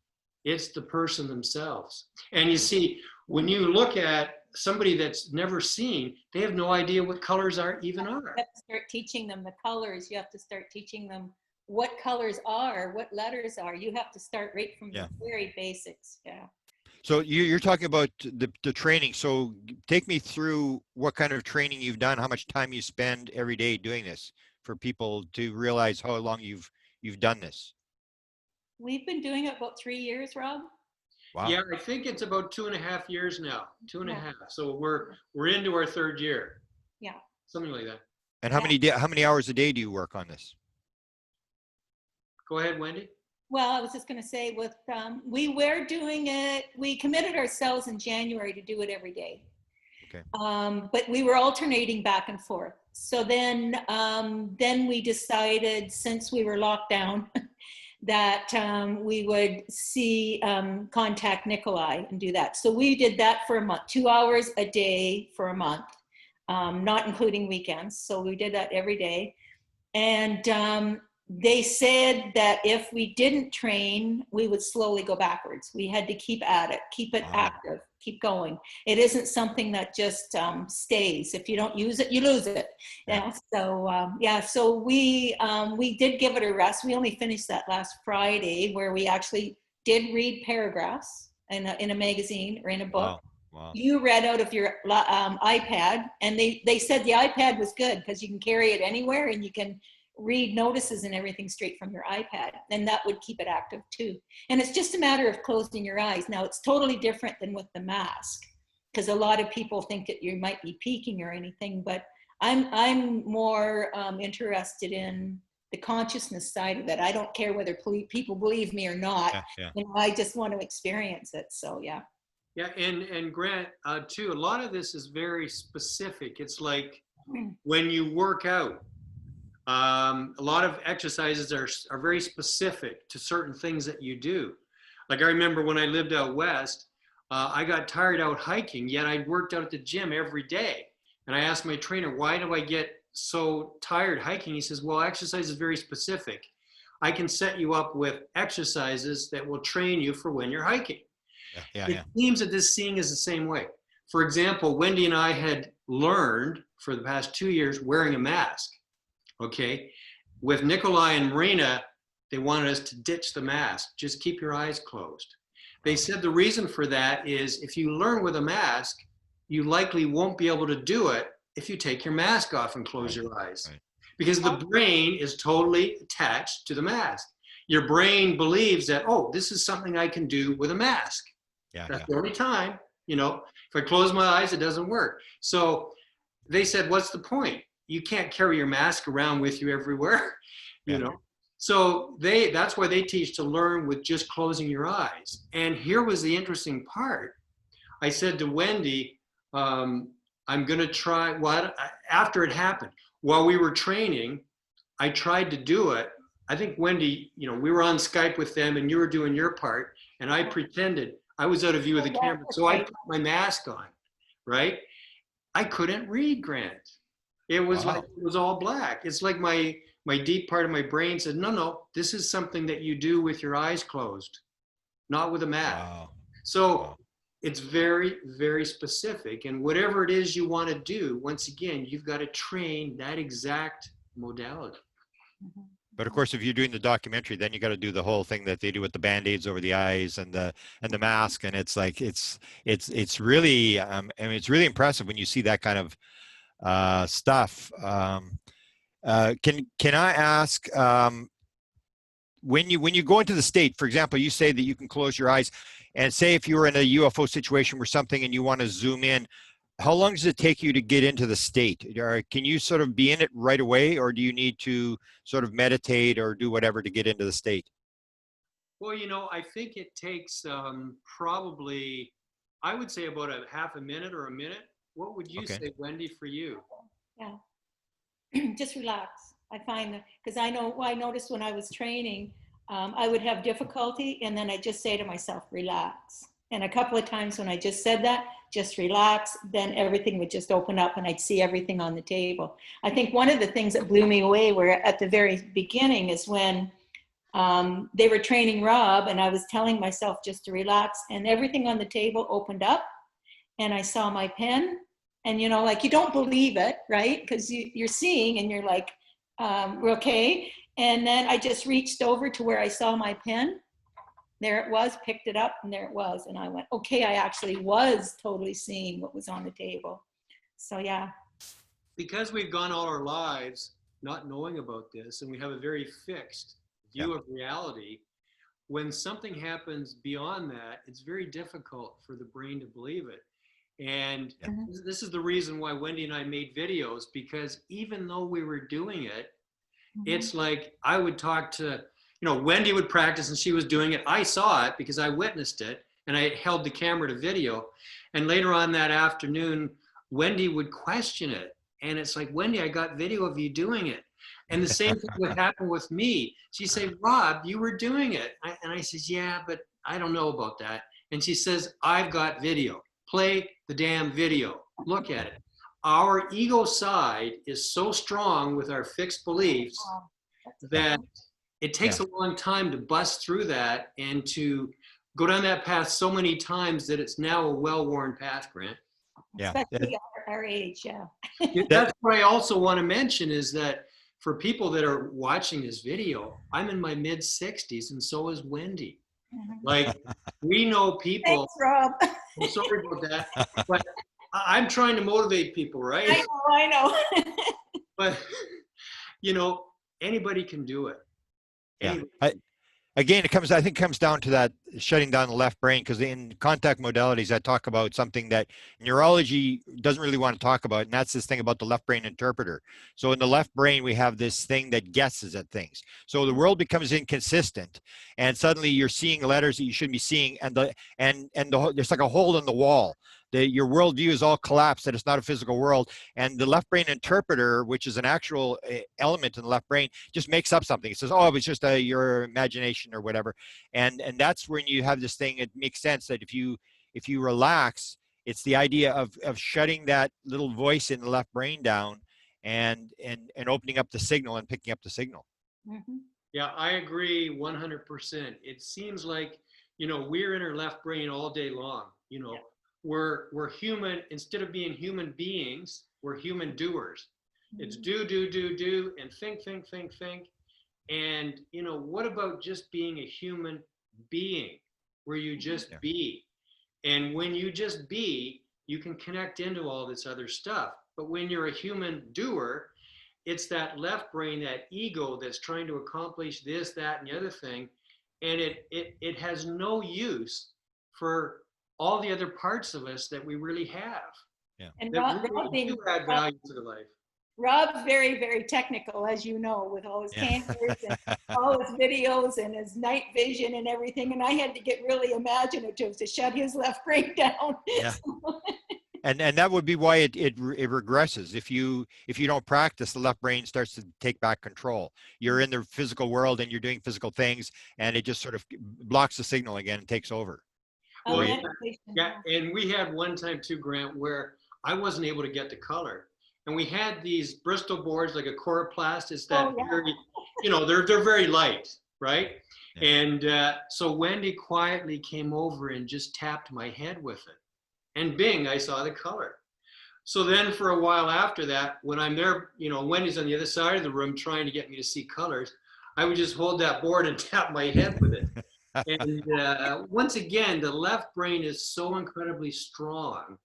Speaker 2: it's the person themselves. And you see, when you look at somebody that's never seen, they have no idea what colors are. You have to
Speaker 4: start teaching them the colors. You have to start teaching them what colors are, what letters are. You have to start right from the very basics. Yeah.
Speaker 3: So you're talking about the training. So take me through what kind of training you've done, how much time you spend every day doing this, for people to realize how long you've done this.
Speaker 4: We've been doing it about 3 years, Rob.
Speaker 3: Wow.
Speaker 2: Yeah, I think it's about 2.5 years now, 2.5. So we're into our 3rd year.
Speaker 4: Yeah.
Speaker 2: Something like that.
Speaker 3: And how many hours a day do you work on this?
Speaker 2: Go ahead, Wendy.
Speaker 4: Well, I was just going to say, we were doing it. We committed ourselves in January to do it every day.
Speaker 3: Okay.
Speaker 4: But we were alternating back and forth. So then we decided, since we were locked down, that we would contact Nikolai and do that. So we did that for a month, 2 hours a day for a month, not including weekends. So we did that every day. And they said that if we didn't train, we would slowly go backwards. We had to keep at it, keep it active, keep going. It isn't something that just stays. If you don't use it, you lose it. Yeah. So we did give it a rest. We only finished that last Friday, where we actually did read paragraphs in a magazine or in a book.
Speaker 3: Wow.
Speaker 4: You read out of your iPad, and they said the iPad was good because you can carry it anywhere and you can read notices and everything straight from your iPad, and that would keep it active too. And it's just a matter of closing your eyes. Now, it's totally different than with the mask, because a lot of people think that you might be peeking or anything, but I'm more interested in the consciousness side of it. I don't care whether people believe me or not. You know, I just want to experience it. So yeah.
Speaker 2: Yeah, and Grant, too, a lot of this is very specific. It's like when you work out, a lot of exercises are very specific to certain things that you do. Like I remember when I lived out west, I got tired out hiking, yet I worked out at the gym every day. And I asked my trainer, why do I get so tired hiking? He says, well, exercise is very specific. I can set you up with exercises that will train you for when you're hiking. It seems that this seeing is the same way. For example, Wendy and I had learned for the past 2 years wearing a mask. Okay, with Nikolai and Marina, they wanted us to ditch the mask. Just keep your eyes closed. They said the reason for that is if you learn with a mask, you likely won't be able to do it if you take your mask off and close your eyes. Because the brain is totally attached to the mask. Your brain believes that, oh, this is something I can do with a mask. That's the only time, you know. If I close my eyes, it doesn't work. So they said, what's the point? You can't carry your mask around with you everywhere, you
Speaker 3: Yeah.
Speaker 2: know? So that's why they teach to learn with just closing your eyes. And here was the interesting part. I said to Wendy, I'm going to try, after it happened, while we were training, I tried to do it. I think Wendy, you know, we were on Skype with them and you were doing your part and I pretended I was out of view of the camera. So I put my mask on, right? I couldn't read, Grant. It was
Speaker 3: Wow.
Speaker 2: like, it was all black. It's like my deep part of my brain said, no, this is something that you do with your eyes closed, not with a mask.
Speaker 3: Wow.
Speaker 2: So
Speaker 3: Wow.
Speaker 2: it's very, very specific. And whatever it is you want to do, once again, you've got to train that exact modality.
Speaker 3: But of course, if you're doing the documentary, then you got to do the whole thing that they do with the band-aids over the eyes and the mask, and it's like it's really I mean, it's really impressive when you see that kind of stuff. Can I ask, when you go into the state, for example, you say that you can close your eyes, and say if you were in a UFO situation where something and you want to zoom in, how long does it take you to get into the state? Or can you sort of be in it right away, or do you need to sort of meditate or do whatever to get into the state?
Speaker 2: Well, you know, I think it takes probably, I would say about a half a minute or a minute. What would you say, Wendy, for you?
Speaker 4: Yeah. Just relax. I find that, because I noticed when I was training, I would have difficulty and then I just say to myself, relax. And a couple of times when I just said that, just relax, then everything would just open up and I'd see everything on the table. I think one of the things that blew me away were at the very beginning is when they were training Rob and I was telling myself just to relax and everything on the table opened up and I saw my pen and, you know, like you don't believe it, right? Because you're seeing and you're like, we're okay. And then I just reached over to where I saw my pen. There it was, picked it up, and there it was. And I went, okay, I actually was totally seeing what was on the table. So, yeah.
Speaker 2: Because we've gone all our lives not knowing about this, and we have a very fixed view of reality, when something happens beyond that, it's very difficult for the brain to believe it. And this is the reason why Wendy and I made videos, because even though we were doing it, it's like I would talk to, you know, Wendy would practice and she was doing it. I saw it because I witnessed it and I held the camera to video. And later on that afternoon, Wendy would question it. And it's like, Wendy, I got video of you doing it. And the same thing would happen with me. She'd say, Rob, you were doing it. And I says, yeah, but I don't know about that. And she says, I've got video. Play the damn video. Look at it. Our ego side is so strong with our fixed beliefs that it takes a long time to bust through that and to go down that path so many times that it's now a well-worn path, Grant.
Speaker 3: Yeah.
Speaker 4: Especially our age, yeah.
Speaker 2: That's what I also want to mention is that for people that are watching this video, I'm in my mid-60s and so is Wendy. Like, we know people.
Speaker 4: Thanks, Rob.
Speaker 2: I'm sorry about that, but I'm trying to motivate people, right?
Speaker 4: I know.
Speaker 2: But, you know, anybody can do it.
Speaker 3: Yeah.
Speaker 2: Anybody.
Speaker 3: Again, I think it comes down to that shutting down the left brain, because in contact modalities, I talk about something that neurology doesn't really want to talk about, and that's this thing about the left brain interpreter. So in the left brain, we have this thing that guesses at things. So the world becomes inconsistent, and suddenly you're seeing letters that you shouldn't be seeing, and there's like a hole in the wall. Your worldview is all collapsed, that it's not a physical world. And the left brain interpreter, which is an actual element in the left brain, just makes up something. It says, oh, it was just your imagination or whatever. And that's when you have this thing. It makes sense that if you relax, it's the idea of shutting that little voice in the left brain down and opening up the signal and picking up the signal.
Speaker 2: Yeah, I agree 100%. It seems like, you know, we're in our left brain all day long, you know. Yeah. We're human. Instead of being human beings, we're human doers. It's do, and think. And, you know, what about just being a human being where you just be? And when you just be, you can connect into all this other stuff. But when you're a human doer, it's that left brain, that ego that's trying to accomplish this, that, and the other thing. And it has no use for all the other parts of us that we really have.
Speaker 4: And
Speaker 2: That
Speaker 4: Rob,
Speaker 2: really do add value to the life.
Speaker 4: Rob's very, very technical, as you know, with all his cameras and all his videos and his night vision and everything. And I had to get really imaginative to shut his left brain down.
Speaker 3: Yeah. And that would be why it regresses. If you don't practice, the left brain starts to take back control. You're in the physical world and you're doing physical things, and it just sort of blocks the signal again and takes over.
Speaker 2: Well, yeah, and we had one time too, Grant, where I wasn't able to get the color. And we had these Bristol boards, like a coroplast. It's that very, you know, they're very light, right? Yeah. And so Wendy quietly came over and just tapped my head with it. And bing, I saw the color. So then for a while after that, when I'm there, you know, Wendy's on the other side of the room trying to get me to see colors, I would just hold that board and tap my head with it. And once again, the left brain is so incredibly strong.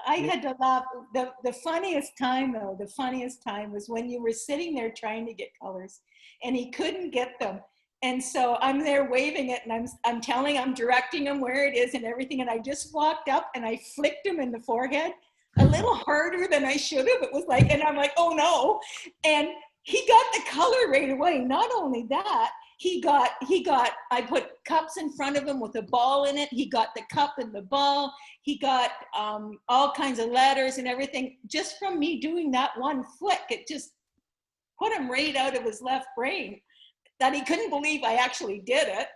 Speaker 4: I had to laugh. The funniest time, though, the funniest time was when you were sitting there trying to get colors and he couldn't get them. And so I'm there waving it and I'm directing him where it is and everything. And I just walked up and I flicked him in the forehead a little harder than I should have. It was like, and I'm like, oh no. And he got the color right away. Not only that, I put cups in front of him with a ball in it. He got the cup and the ball. He got all kinds of letters and everything. Just from me doing that one flick, it just put him right out of his left brain, that he couldn't believe I actually did it.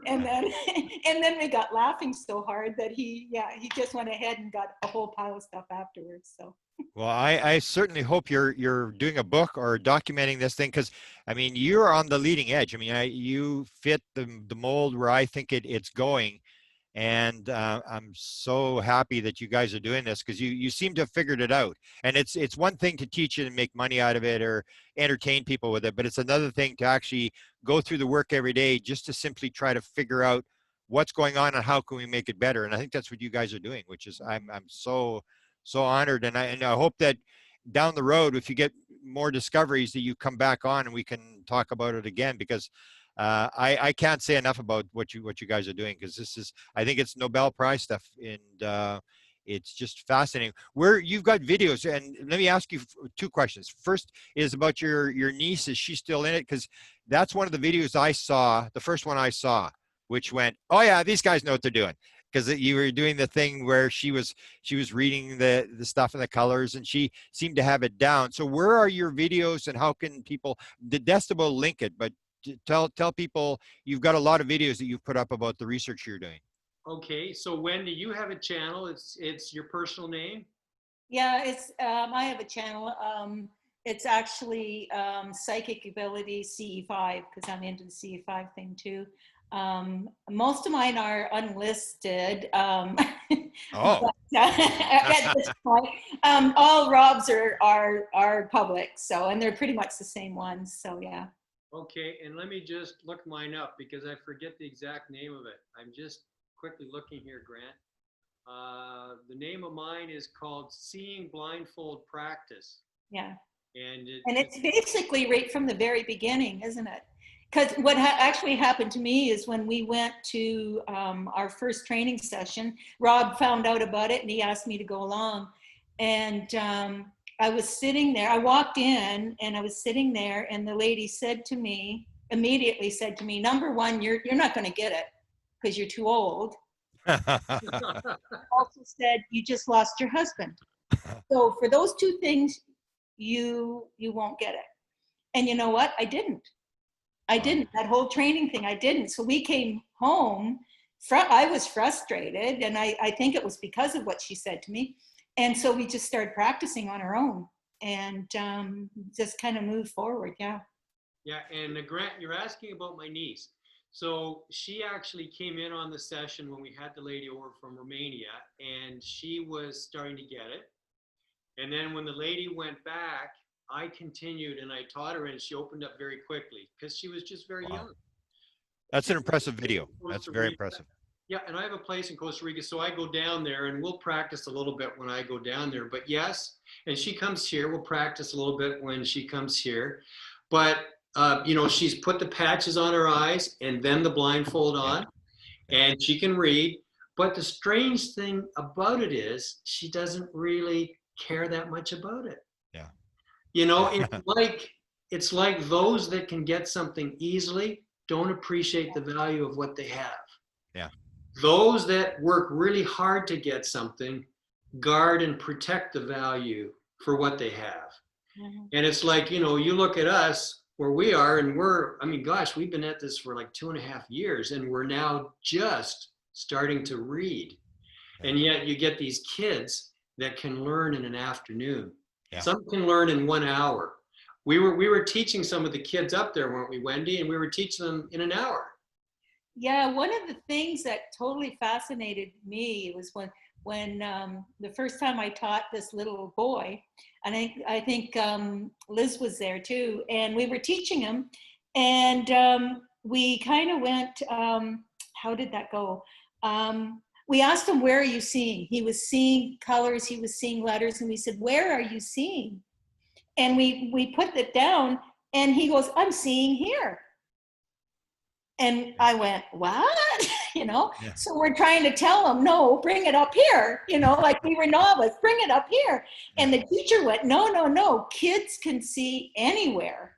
Speaker 4: And then we got laughing so hard that he just went ahead and got a whole pile of stuff afterwards. So.
Speaker 3: Well, I certainly hope you're doing a book or documenting this thing, because I mean, you're on the leading edge. I mean, you fit the mold where I think it's going, and I'm so happy that you guys are doing this, because you seem to have figured it out. And it's one thing to teach it and make money out of it or entertain people with it, but it's another thing to actually go through the work every day just to simply try to figure out what's going on and how can we make it better. And I think that's what you guys are doing, which is I'm so honored, and I hope that down the road, if you get more discoveries, that you come back on and we can talk about it again, because I can't say enough about what you guys are doing, because I think it's Nobel Prize stuff, and it's just fascinating. Where you've got videos, and let me ask you two questions. First is about your niece. Is she still in it? Because that's one of the videos I saw, the first one I saw, which went, oh yeah, these guys know what they're doing. Because you were doing the thing where she was reading the stuff and the colors, and she seemed to have it down. So where are your videos, and how can people? Desta will link it, but tell people you've got a lot of videos that you've put up about the research you're doing.
Speaker 2: Okay, so Wendy, you have a channel. It's your personal name.
Speaker 4: Yeah, it's I have a channel. It's actually Psychic Ability CE5, because I'm into the CE5 thing too. Most of mine are unlisted.
Speaker 3: Oh.
Speaker 4: At this point, all Rob's are public. So, and they're pretty much the same ones. So yeah.
Speaker 2: Okay, and let me just look mine up, because I forget the exact name of it. I'm just quickly looking here, Grant. The name of mine is called Seeing Blindfold Practice.
Speaker 4: Yeah.
Speaker 2: And
Speaker 4: it's basically right from the very beginning, isn't it? Because what actually happened to me is when we went to our first training session, Rob found out about it and he asked me to go along. And I was sitting there, I walked in and I was sitting there, and the lady immediately said to me, number one, you're not going to get it because you're too old. Also said, you just lost your husband. So for those two things, you won't get it. And you know what? I didn't. That whole training thing, I didn't. So we came home, I was frustrated, and I think it was because of what she said to me. And so we just started practicing on our own and just kind of moved forward, yeah.
Speaker 2: Yeah, and Grant, you're asking about my niece. So she actually came in on the session when we had the lady over from Romania, and she was starting to get it. And then when the lady went back, I continued and I taught her, and she opened up very quickly because she was just very young.
Speaker 3: That's an impressive video. That's very impressive.
Speaker 2: Yeah, and I have a place in Costa Rica, so I go down there and we'll practice a little bit when I go down there. But yes, and she comes here, we'll practice a little bit when she comes here. But, you know, she's put the patches on her eyes and then the blindfold on, and she can read. But the strange thing about it is she doesn't really care that much about it.
Speaker 3: Yeah.
Speaker 2: You know, it's like those that can get something easily don't appreciate the value of what they have.
Speaker 3: Yeah.
Speaker 2: Those that work really hard to get something guard and protect the value for what they have.
Speaker 4: Mhm.
Speaker 2: And it's like, you know, you look at us where we are, and I mean, gosh, we've been at this for like 2.5 years, and we're now just starting to read. And yet you get these kids that can learn in an afternoon.
Speaker 3: Yeah.
Speaker 2: Some can learn in 1 hour. We were teaching some of the kids up there, weren't we, Wendy? And we were teaching them in an hour.
Speaker 4: Yeah, one of the things that totally fascinated me was when the first time I taught this little boy, and I think Liz was there too, and we were teaching him, and we kind of went, how did that go? We asked him, where are you seeing? He was seeing colors, he was seeing letters, and we said, where are you seeing? And we put it down, and he goes, I'm seeing here. And I went, what? You know,
Speaker 3: Yeah.
Speaker 4: so we're trying to tell him, no, bring it up here, you know, like we were novice, bring it up here. And the teacher went, no, kids can see anywhere.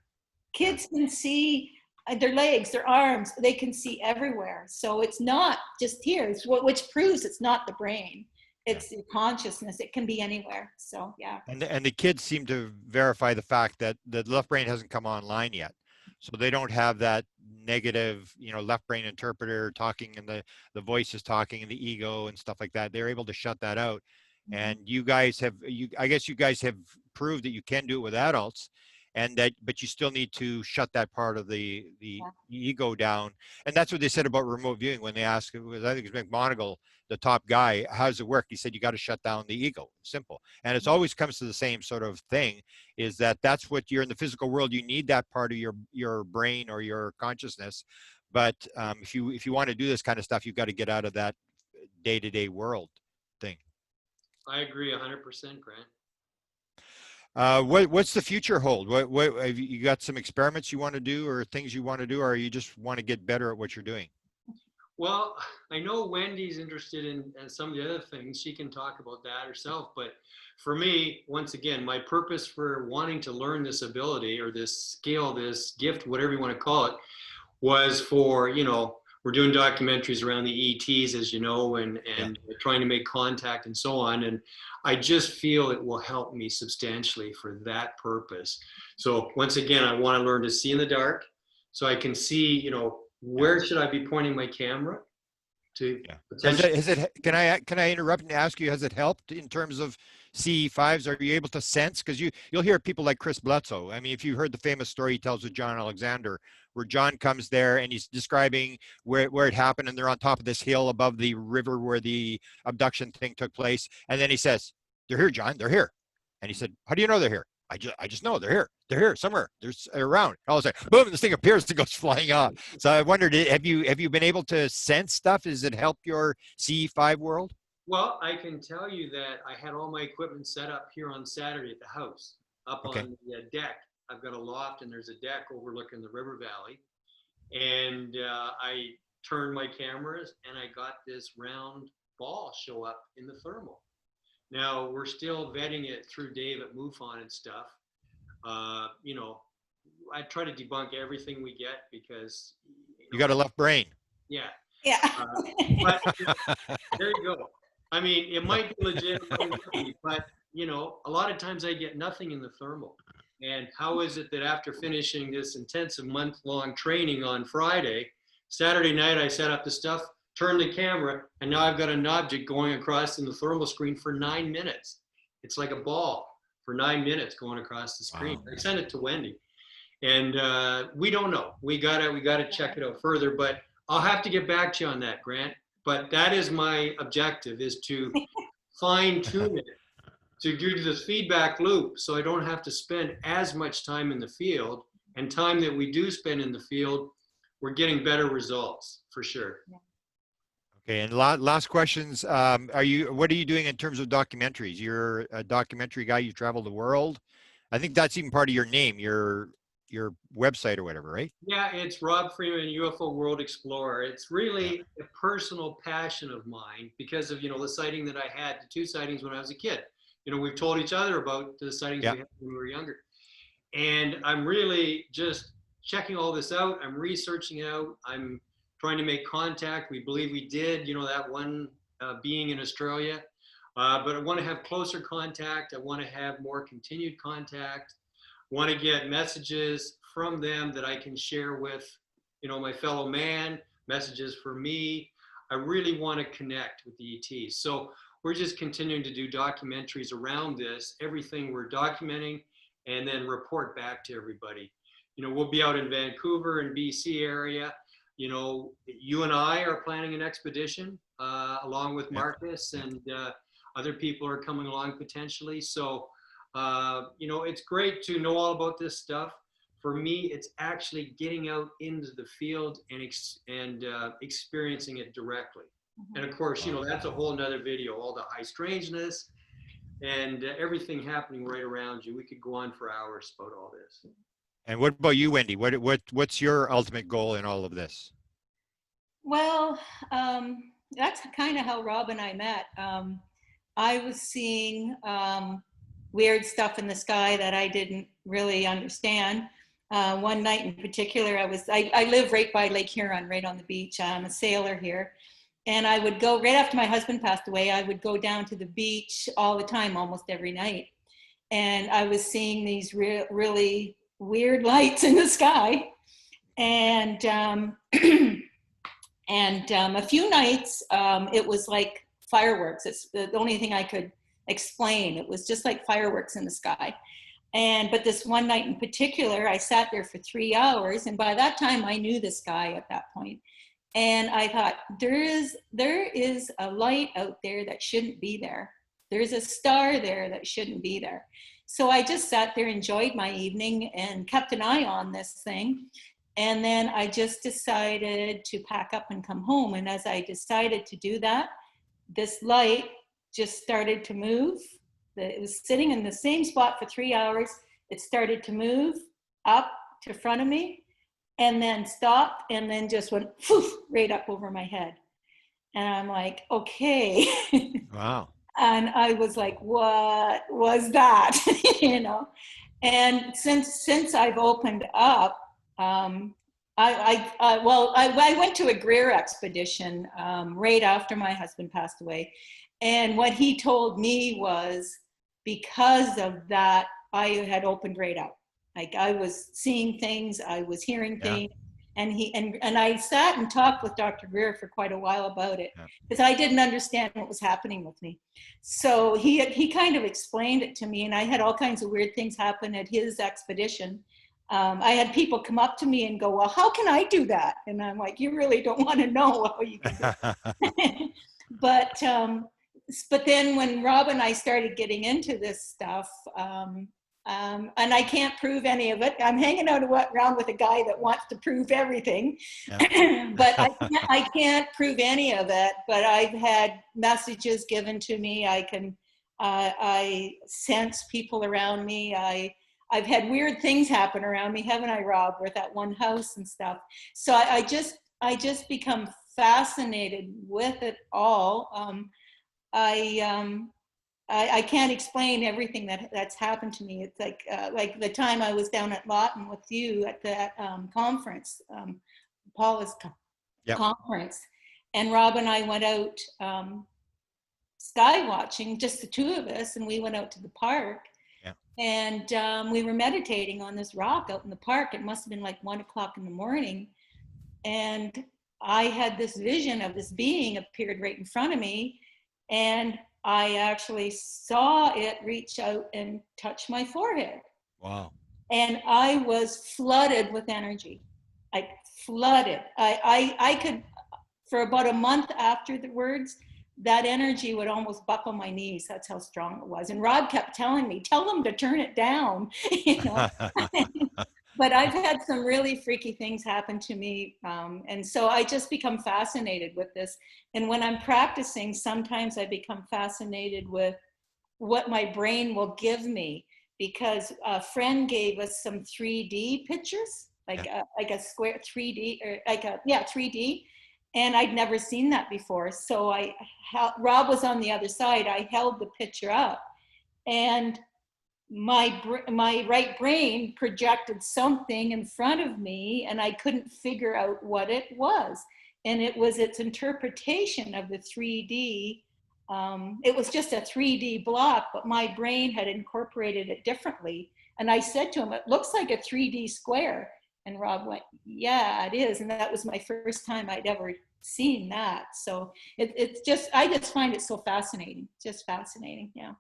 Speaker 4: Kids can see their legs, their arms, they can see everywhere. So it's not just here, it's which proves it's not the brain. It's the consciousness. It can be anywhere. So, yeah.
Speaker 3: And the kids seem to verify the fact that the left brain hasn't come online yet. So they don't have that negative, you know, left brain interpreter talking, and the voice is talking, and the ego and stuff like that. They're able to shut that out.
Speaker 4: Mhm.
Speaker 3: And you guys I guess you guys have proved that you can do it with adults, and that, but you still need to shut that part of the ego down. And that's what they said about remote viewing when they asked, it was, I think it was McMonagle, the top guy, how does it work? He said, you got to shut down the ego. Simple. And it's always comes to the same sort of thing, is that's what you're in the physical world. You need that part of your brain or your consciousness. But if you want to do this kind of stuff, you've got to get out of that day-to-day world thing.
Speaker 2: I agree 100%, Grant.
Speaker 3: What's the future hold? What have you got some experiments you want to do, or things you want to do, or you just want to get better at what you're doing?
Speaker 2: Well, I know Wendy's interested in some of the other things. She can talk about that herself. But for me, once again, my purpose for wanting to learn this ability or this skill, this gift, whatever you want to call it, was for, you know, we're doing documentaries around the ETs, as you know, and trying to make contact and so on. And I just feel it will help me substantially for that purpose. So once again, I want to learn to see in the dark, so I can see, you know, where should I be pointing my camera to?
Speaker 3: Yeah. Can I interrupt and ask you, has it helped in terms of CE5s? Are you able to sense? Because you'll hear people like Chris Bledsoe. I mean, if you heard the famous story he tells with John Alexander, where John comes there and he's describing where it happened, and they're on top of this hill above the river where the abduction thing took place. And then he says, they're here, John, they're here. And he said, how do you know they're here? I just know they're here. They're here somewhere. They're around. All of a sudden, boom, this thing appears and goes flying off. So I wondered, have you been able to sense stuff? Has it helped your CE5 world?
Speaker 2: Well, I can tell you that I had all my equipment set up here on Saturday at the house, up on the deck. I've got a loft, and there's a deck overlooking the river valley. And I turned my cameras, and I got this round ball show up in the thermal. Now, we're still vetting it through Dave at MUFON and stuff. You know, I try to debunk everything we get because...
Speaker 3: You got a left brain.
Speaker 2: Yeah.
Speaker 4: Yeah.
Speaker 2: But there you go. I mean, it might be legit, but, you know, a lot of times I get nothing in the thermal. And how is it that after finishing this intensive month-long training on Friday, Saturday night I set up the stuff, turned the camera, and now I've got an object going across in the thermal screen for 9 minutes. It's like a ball for 9 minutes going across the screen. Wow. I sent it to Wendy, and we don't know. We gotta check it out further, but I'll have to get back to you on that, Grant. But that is my objective, is to fine tune it, to do this feedback loop, so I don't have to spend as much time in the field, and time that we do spend in the field, we're getting better results for sure.
Speaker 3: Okay, and last questions. What are you doing in terms of documentaries? You're a documentary guy. You travel the world. I think that's even part of your name. You're your website or whatever, right?
Speaker 2: Yeah, it's Rob Freeman, UFO World Explorer. It's really a personal passion of mine because of, the sighting that I had, the 2 sightings when I was a kid. We've told each other about the sightings
Speaker 3: Yeah.
Speaker 2: we had when we were younger. And I'm really just checking all this out. I'm researching it out. I'm trying to make contact. We believe we did, that one being in Australia. But I want to have closer contact. I want to have more continued contact. Want to get messages from them that I can share with, my fellow man, messages for me. I really want to connect with the ETs. So we're just continuing to do documentaries around this, everything we're documenting, and then report back to everybody. We'll be out in Vancouver and BC area. You and I are planning an expedition along with Marcus, and other people are coming along potentially. So, it's great to know all about this stuff. For me, it's actually getting out into the field and experiencing it directly. And of course, that's a whole nother video, all the high strangeness and everything happening right around you. We could go on for hours about all this.
Speaker 3: And what about you, Wendy? What's your ultimate goal in all of this?
Speaker 4: Well, that's kind of how Rob and I met. I was seeing weird stuff in the sky that I didn't really understand. One night in particular, I live right by Lake Huron, right on the beach. I'm a sailor here. And I would go, right after my husband passed away, I would go down to the beach all the time, almost every night. And I was seeing these really weird lights in the sky. And a few nights, it was like fireworks. It's the only thing I could explain. It was just like fireworks in the sky. But this one night in particular, I sat there for 3 hours. And by that time, I knew this guy at that point. And I thought, there is a light out there that shouldn't be there. There's a star there that shouldn't be there. So I just sat there, enjoyed my evening, and kept an eye on this thing. And then I just decided to pack up and come home. And as I decided to do that, this light just started to move. It was sitting in the same spot for 3 hours. It started to move up to front of me, and then stopped, and then just went right up over my head. And I'm like, okay.
Speaker 3: Wow.
Speaker 4: And I was like, what was that? And since I've opened up, I went to a Greer expedition right after my husband passed away. And what he told me was, because of that, I had opened right up. Like, I was seeing things, I was hearing things. And I sat and talked with Dr. Greer for quite a while about it, because I didn't understand what was happening with me. So he kind of explained it to me, and I had all kinds of weird things happen at his expedition. I had people come up to me and go, well, how can I do that? And I'm like, you really don't want to know how you can do it. But then when Rob and I started getting into this stuff, and I can't prove any of it. I'm hanging out around with a guy that wants to prove everything, but I can't prove any of it. But I've had messages given to me. I sense people around me. I've had weird things happen around me, haven't I, Rob? We're at that one house and stuff. So I just become fascinated with it all. I can't explain everything that's happened to me. It's like the time I was down at Lawton with you at that conference, Paula's conference, and Rob and I went out sky watching, just the two of us, and we went out to the park, and we were meditating on this rock out in the park. It must have been like 1 o'clock in the morning, and I had this vision of this being appeared right in front of me, and I actually saw it reach out and touch my forehead.
Speaker 3: Wow.
Speaker 4: And I was flooded with energy. Like, flooded. I could, for about a month after the words, that energy would almost buckle my knees. That's how strong it was. And Rob kept telling me, tell them to turn it down. But I've had some really freaky things happen to me. And so I just become fascinated with this. And when I'm practicing, sometimes I become fascinated with what my brain will give me. because a friend gave us some 3D pictures, like
Speaker 3: Yeah.
Speaker 4: a square 3D, or like a, yeah, 3D. And I'd never seen that before. So Rob was on the other side. I held the picture up, and my right brain projected something in front of me, and I couldn't figure out what it was. And it was its interpretation of the 3D. It was just a 3D block, but my brain had incorporated it differently. And I said to him, it looks like a 3D square. And Rob went, yeah, it is. And that was my first time I'd ever seen that. So it's just, I just find it so fascinating, just fascinating. Yeah.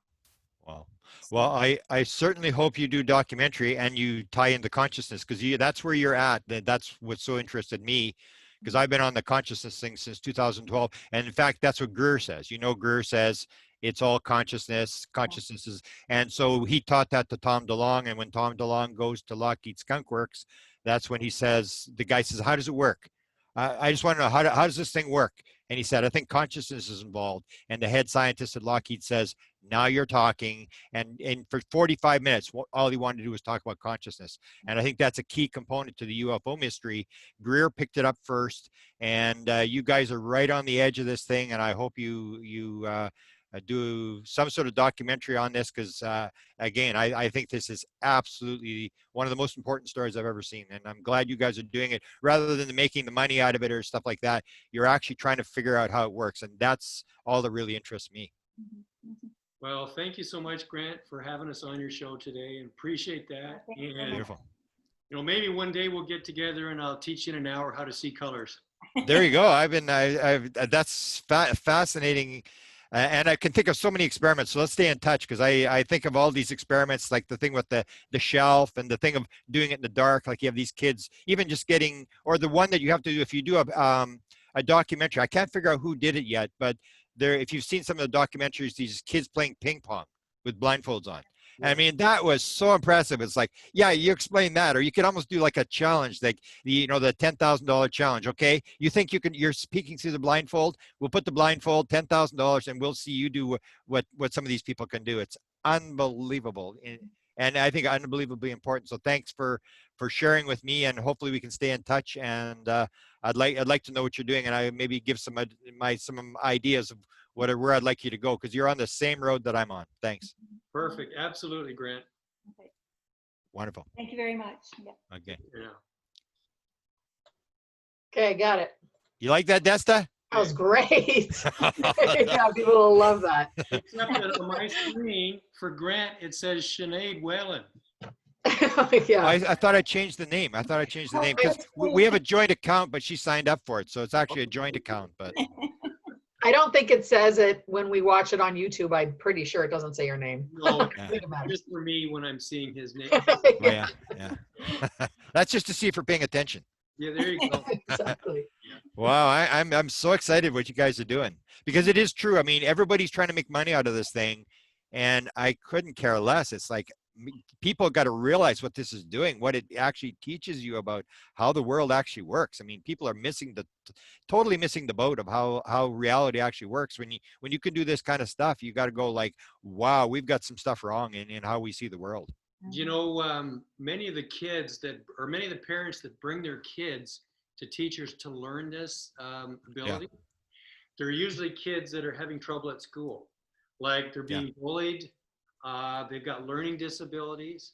Speaker 3: Wow. Well, I certainly hope you do documentary and you tie into consciousness, because that's where you're at. That's what so interested me, because I've been on the consciousness thing since 2012. And in fact, that's what Greer says. You know, Greer says it's all consciousness. Consciousness is, and so he taught that to Tom DeLonge. And when Tom DeLonge goes to Lockheed Skunk Works, that's when he says, the guy says, how does it work? I just want to know, how does this thing work? And he said, I think consciousness is involved. And the head scientist at Lockheed says, now you're talking. And for 45 minutes, all he wanted to do was talk about consciousness. And I think that's a key component to the UFO mystery. Greer picked it up first, and you guys are right on the edge of this thing. And I hope you do some sort of documentary on this, because again, I think this is absolutely one of the most important stories I've ever seen. And I'm glad you guys are doing it, rather than making the money out of it or stuff like that. You're actually trying to figure out how it works. And that's all that really interests me.
Speaker 2: Well, thank you so much, Grant, for having us on your show today, and appreciate that. And
Speaker 3: Beautiful.
Speaker 2: you know, maybe one day we'll get together and I'll teach you in an hour how to see colors.
Speaker 3: There you go. That's fascinating. And I can think of so many experiments. So let's stay in touch, because I think of all these experiments, like the thing with the shelf, and the thing of doing it in the dark. Like you have these kids, even just getting, or the one that you have to do if you do a documentary. I can't figure out who did it yet, but if you've seen some of the documentaries, these kids playing ping pong with blindfolds on. I mean, that was so impressive. It's like, yeah, you explain that, or you could almost do like a challenge, like the $10,000 challenge. Okay, you think you're speaking through the blindfold? We'll put the blindfold, $10,000, and we'll see you do what some of these people can do. It's unbelievable, and I think unbelievably important. So thanks for sharing with me, and hopefully we can stay in touch. And I'd like to know what you're doing, and I maybe give some ideas of where I'd like you to go, because you're on the same road that I'm on. Thanks.
Speaker 2: Perfect. Absolutely, Grant.
Speaker 4: Okay.
Speaker 3: Wonderful.
Speaker 4: Thank you very much. Yeah.
Speaker 3: Okay.
Speaker 2: Yeah.
Speaker 1: Okay, got it.
Speaker 3: You like that, Desta?
Speaker 1: That was great. Yeah, people will love that.
Speaker 2: Except that on my screen for Grant, it says Sinead Whalen.
Speaker 1: Yeah.
Speaker 3: I thought I changed the name. Because we have a joint account, but she signed up for it. So it's actually a joint account. But
Speaker 1: I don't think it says it when we watch it on YouTube. I'm pretty sure it doesn't say your name.
Speaker 2: No,
Speaker 1: Doesn't matter.
Speaker 2: just for me when I'm seeing his name.
Speaker 3: yeah. That's just to see if we're paying attention.
Speaker 2: Yeah, there you go.
Speaker 1: Exactly.
Speaker 3: Wow, I'm so excited what you guys are doing, because it is true. I mean, everybody's trying to make money out of this thing, and I couldn't care less. It's like, people got to realize what this is doing, what it actually teaches you about how the world actually works. I mean, people are totally missing the boat of how reality actually works. When you can do this kind of stuff, you got to go like, wow, we've got some stuff wrong in how we see the world.
Speaker 2: You know, many of the parents that bring their kids to teachers to learn this ability, they're usually kids that are having trouble at school. Like they're being bullied, they've got learning disabilities,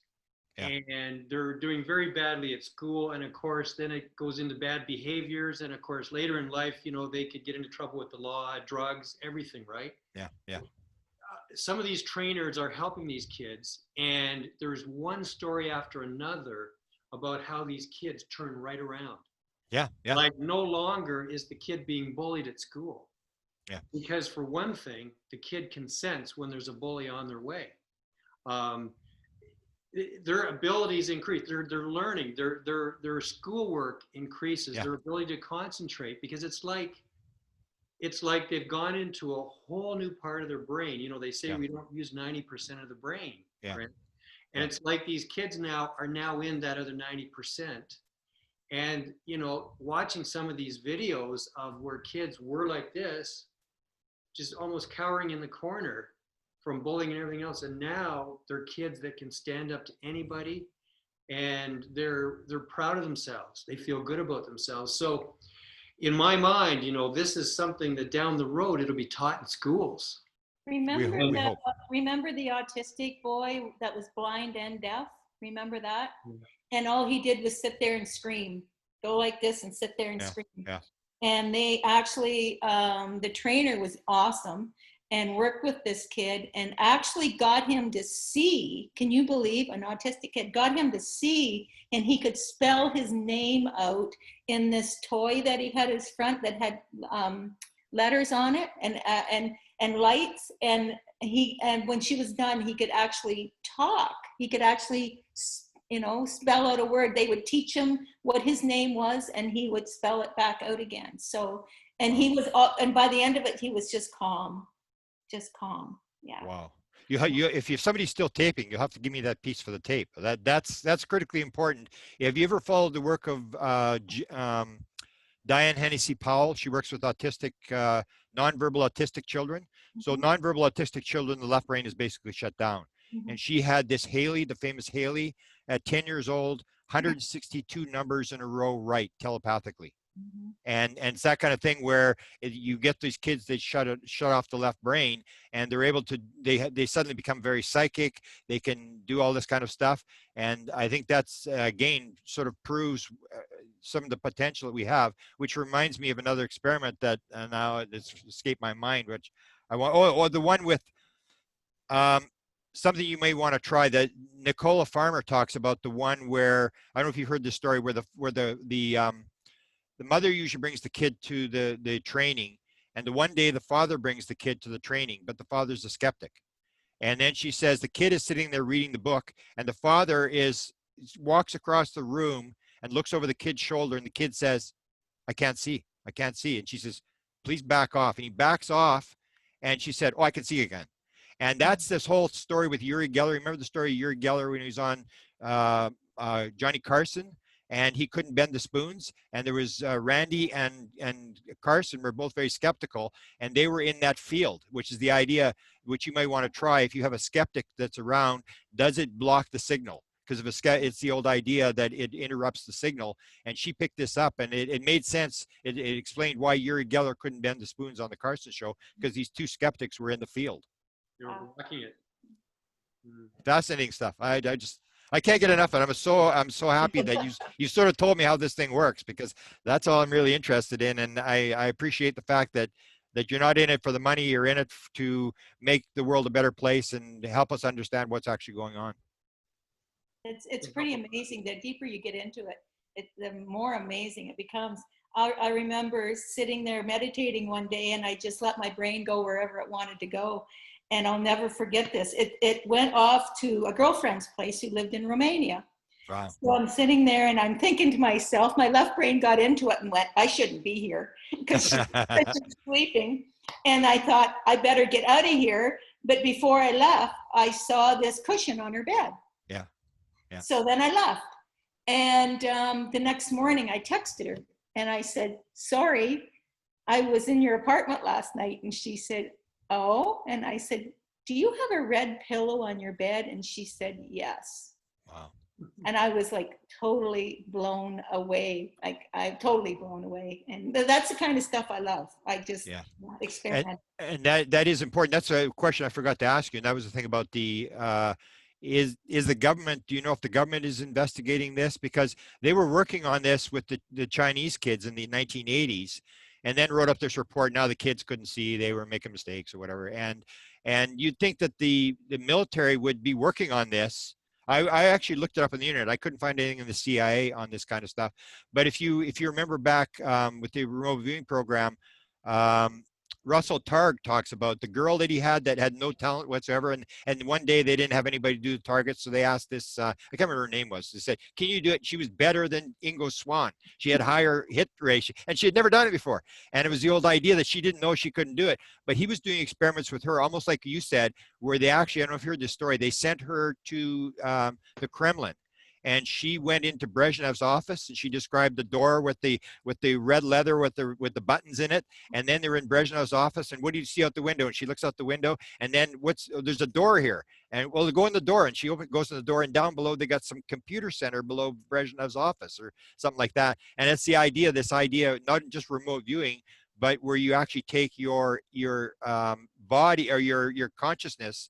Speaker 2: and they're doing very badly at school. And of course, then it goes into bad behaviors. And of course, later in life, you know, they could get into trouble with the law, drugs, everything, right?
Speaker 3: Yeah.
Speaker 2: Some of these trainers are helping these kids, and there's one story after another about how these kids turn right around.
Speaker 3: Yeah.
Speaker 2: Like no longer is the kid being bullied at school.
Speaker 3: Yeah.
Speaker 2: Because for one thing, the kid can sense when there's a bully on their way. Their abilities increase. They're learning. Their schoolwork increases. Their ability to concentrate, because it's like they've gone into a whole new part of their brain. You know, they say we don't use 90% of the brain. Right? And it's like these kids are now in that other 90%. And, you know, watching some of these videos of where kids were like this, just almost cowering in the corner from bullying and everything else. And now they're kids that can stand up to anybody, and they're proud of themselves. They feel good about themselves. So in my mind, you know, this is something that down the road, it'll be taught in schools.
Speaker 4: Remember
Speaker 3: we
Speaker 4: the
Speaker 3: hope.
Speaker 4: remember the autistic boy that was blind and deaf? Remember that?
Speaker 2: Yeah.
Speaker 4: And all he did was sit there and scream, go like this and sit there and
Speaker 3: Yeah,
Speaker 4: scream.
Speaker 3: yeah.
Speaker 4: And they actually, the trainer was awesome and worked with this kid and actually got him to see, can you believe, an autistic kid got him to see, and he could spell his name out in this toy that he had his front that had letters on it and lights, and when she was done, he could actually talk. He could actually, you know, spell out a word. They would teach him what his name was, and he would spell it back out again. So, and he was, and by the end of it, he was just calm. Yeah.
Speaker 3: Wow. If somebody's still taping, you'll have to give me that piece for the tape. That's critically important. Have you ever followed the work of Diane Hennessy Powell? She works with autistic, nonverbal autistic children. So nonverbal autistic children, the left brain is basically shut down. And she had this Haley, the famous Haley, at 10 years old, 162 numbers in a row right telepathically. And it's that kind of thing where you get these kids that shut off the left brain, and they're able to, they suddenly become very psychic. They can do all this kind of stuff. And I think that's, again, sort of proves some of the potential that we have, which reminds me of another experiment that now it's escaped my mind, which I want, the one with something you may want to try that Nicola Farmer talks about, the one where, I don't know if you heard this story, where the mother usually brings the kid to the training, and the one day the father brings the kid to the training, but the father's a skeptic. And then she says the kid is sitting there reading the book, and the father walks across the room and looks over the kid's shoulder, and the kid says, I can't see. And she says, please back off. And he backs off, and she said, oh, I can see again. And that's this whole story with Uri Geller. Remember the story of Uri Geller when he was on Johnny Carson? And he couldn't bend the spoons, and there was Randy and Carson were both very skeptical, and they were in that field, which is the idea which you might want to try if you have a skeptic that's around. Does it block the signal? Because it's the old idea that it interrupts the signal. And she picked this up, and it made sense. It explained why Uri Geller couldn't bend the spoons on the Carson show, because these two skeptics were in the field.
Speaker 2: They were blocking it.
Speaker 3: Fascinating stuff. I can't get enough of it. I'm so happy that you sort of told me how this thing works, because that's all I'm really interested in. And I appreciate the fact that you're not in it for the money. You're in it to make the world a better place and help us understand what's actually going on.
Speaker 4: It's pretty amazing. The deeper you get into it, the more amazing it becomes. I remember sitting there meditating one day, and I just let my brain go wherever it wanted to go. And I'll never forget this. It went off to a girlfriend's place who lived in Romania.
Speaker 3: Wow.
Speaker 4: So I'm sitting there and I'm thinking to myself, my left brain got into it and went, I shouldn't be here, because she's sleeping. And I thought, I better get out of here. But before I left, I saw this cushion on her bed.
Speaker 3: Yeah.
Speaker 4: So then I left. And the next morning I texted her and I said, sorry, I was in your apartment last night. And she said, oh, and I said, do you have a red pillow on your bed? And she said, yes.
Speaker 3: Wow.
Speaker 4: And I was like totally blown away. I'm totally blown away. And that's the kind of stuff I love. I just experiment.
Speaker 3: And that is important. That's a question I forgot to ask you. And that was the thing about the, is the government, do you know if the government is investigating this? Because they were working on this with the Chinese kids in the 1980s. And then wrote up this report. Now the kids couldn't see; they were making mistakes or whatever. And you'd think that the military would be working on this. I actually looked it up on the internet. I couldn't find anything in the CIA on this kind of stuff. But if you remember back with the remote viewing program, Russell Targ talks about the girl that he had that had no talent whatsoever, and one day they didn't have anybody do the targets, so they asked this, I can't remember her name was, they said, can you do it? She was better than Ingo Swann. She had higher hit ratio, and she had never done it before. And it was the old idea that she didn't know she couldn't do it. But he was doing experiments with her, almost like you said, where they actually, I don't know if you heard this story, they sent her to the Kremlin. and she went into Brezhnev's office, and she described the door with the red leather with the buttons in it. And then they're in Brezhnev's office, and what do you see out the window? And she looks out the window, and then there's a door here, and well, they go in the door, and she goes in the door, and down below they got some computer center below Brezhnev's office or something like that. And it's this idea, not just remote viewing, but where you actually take your body or your consciousness,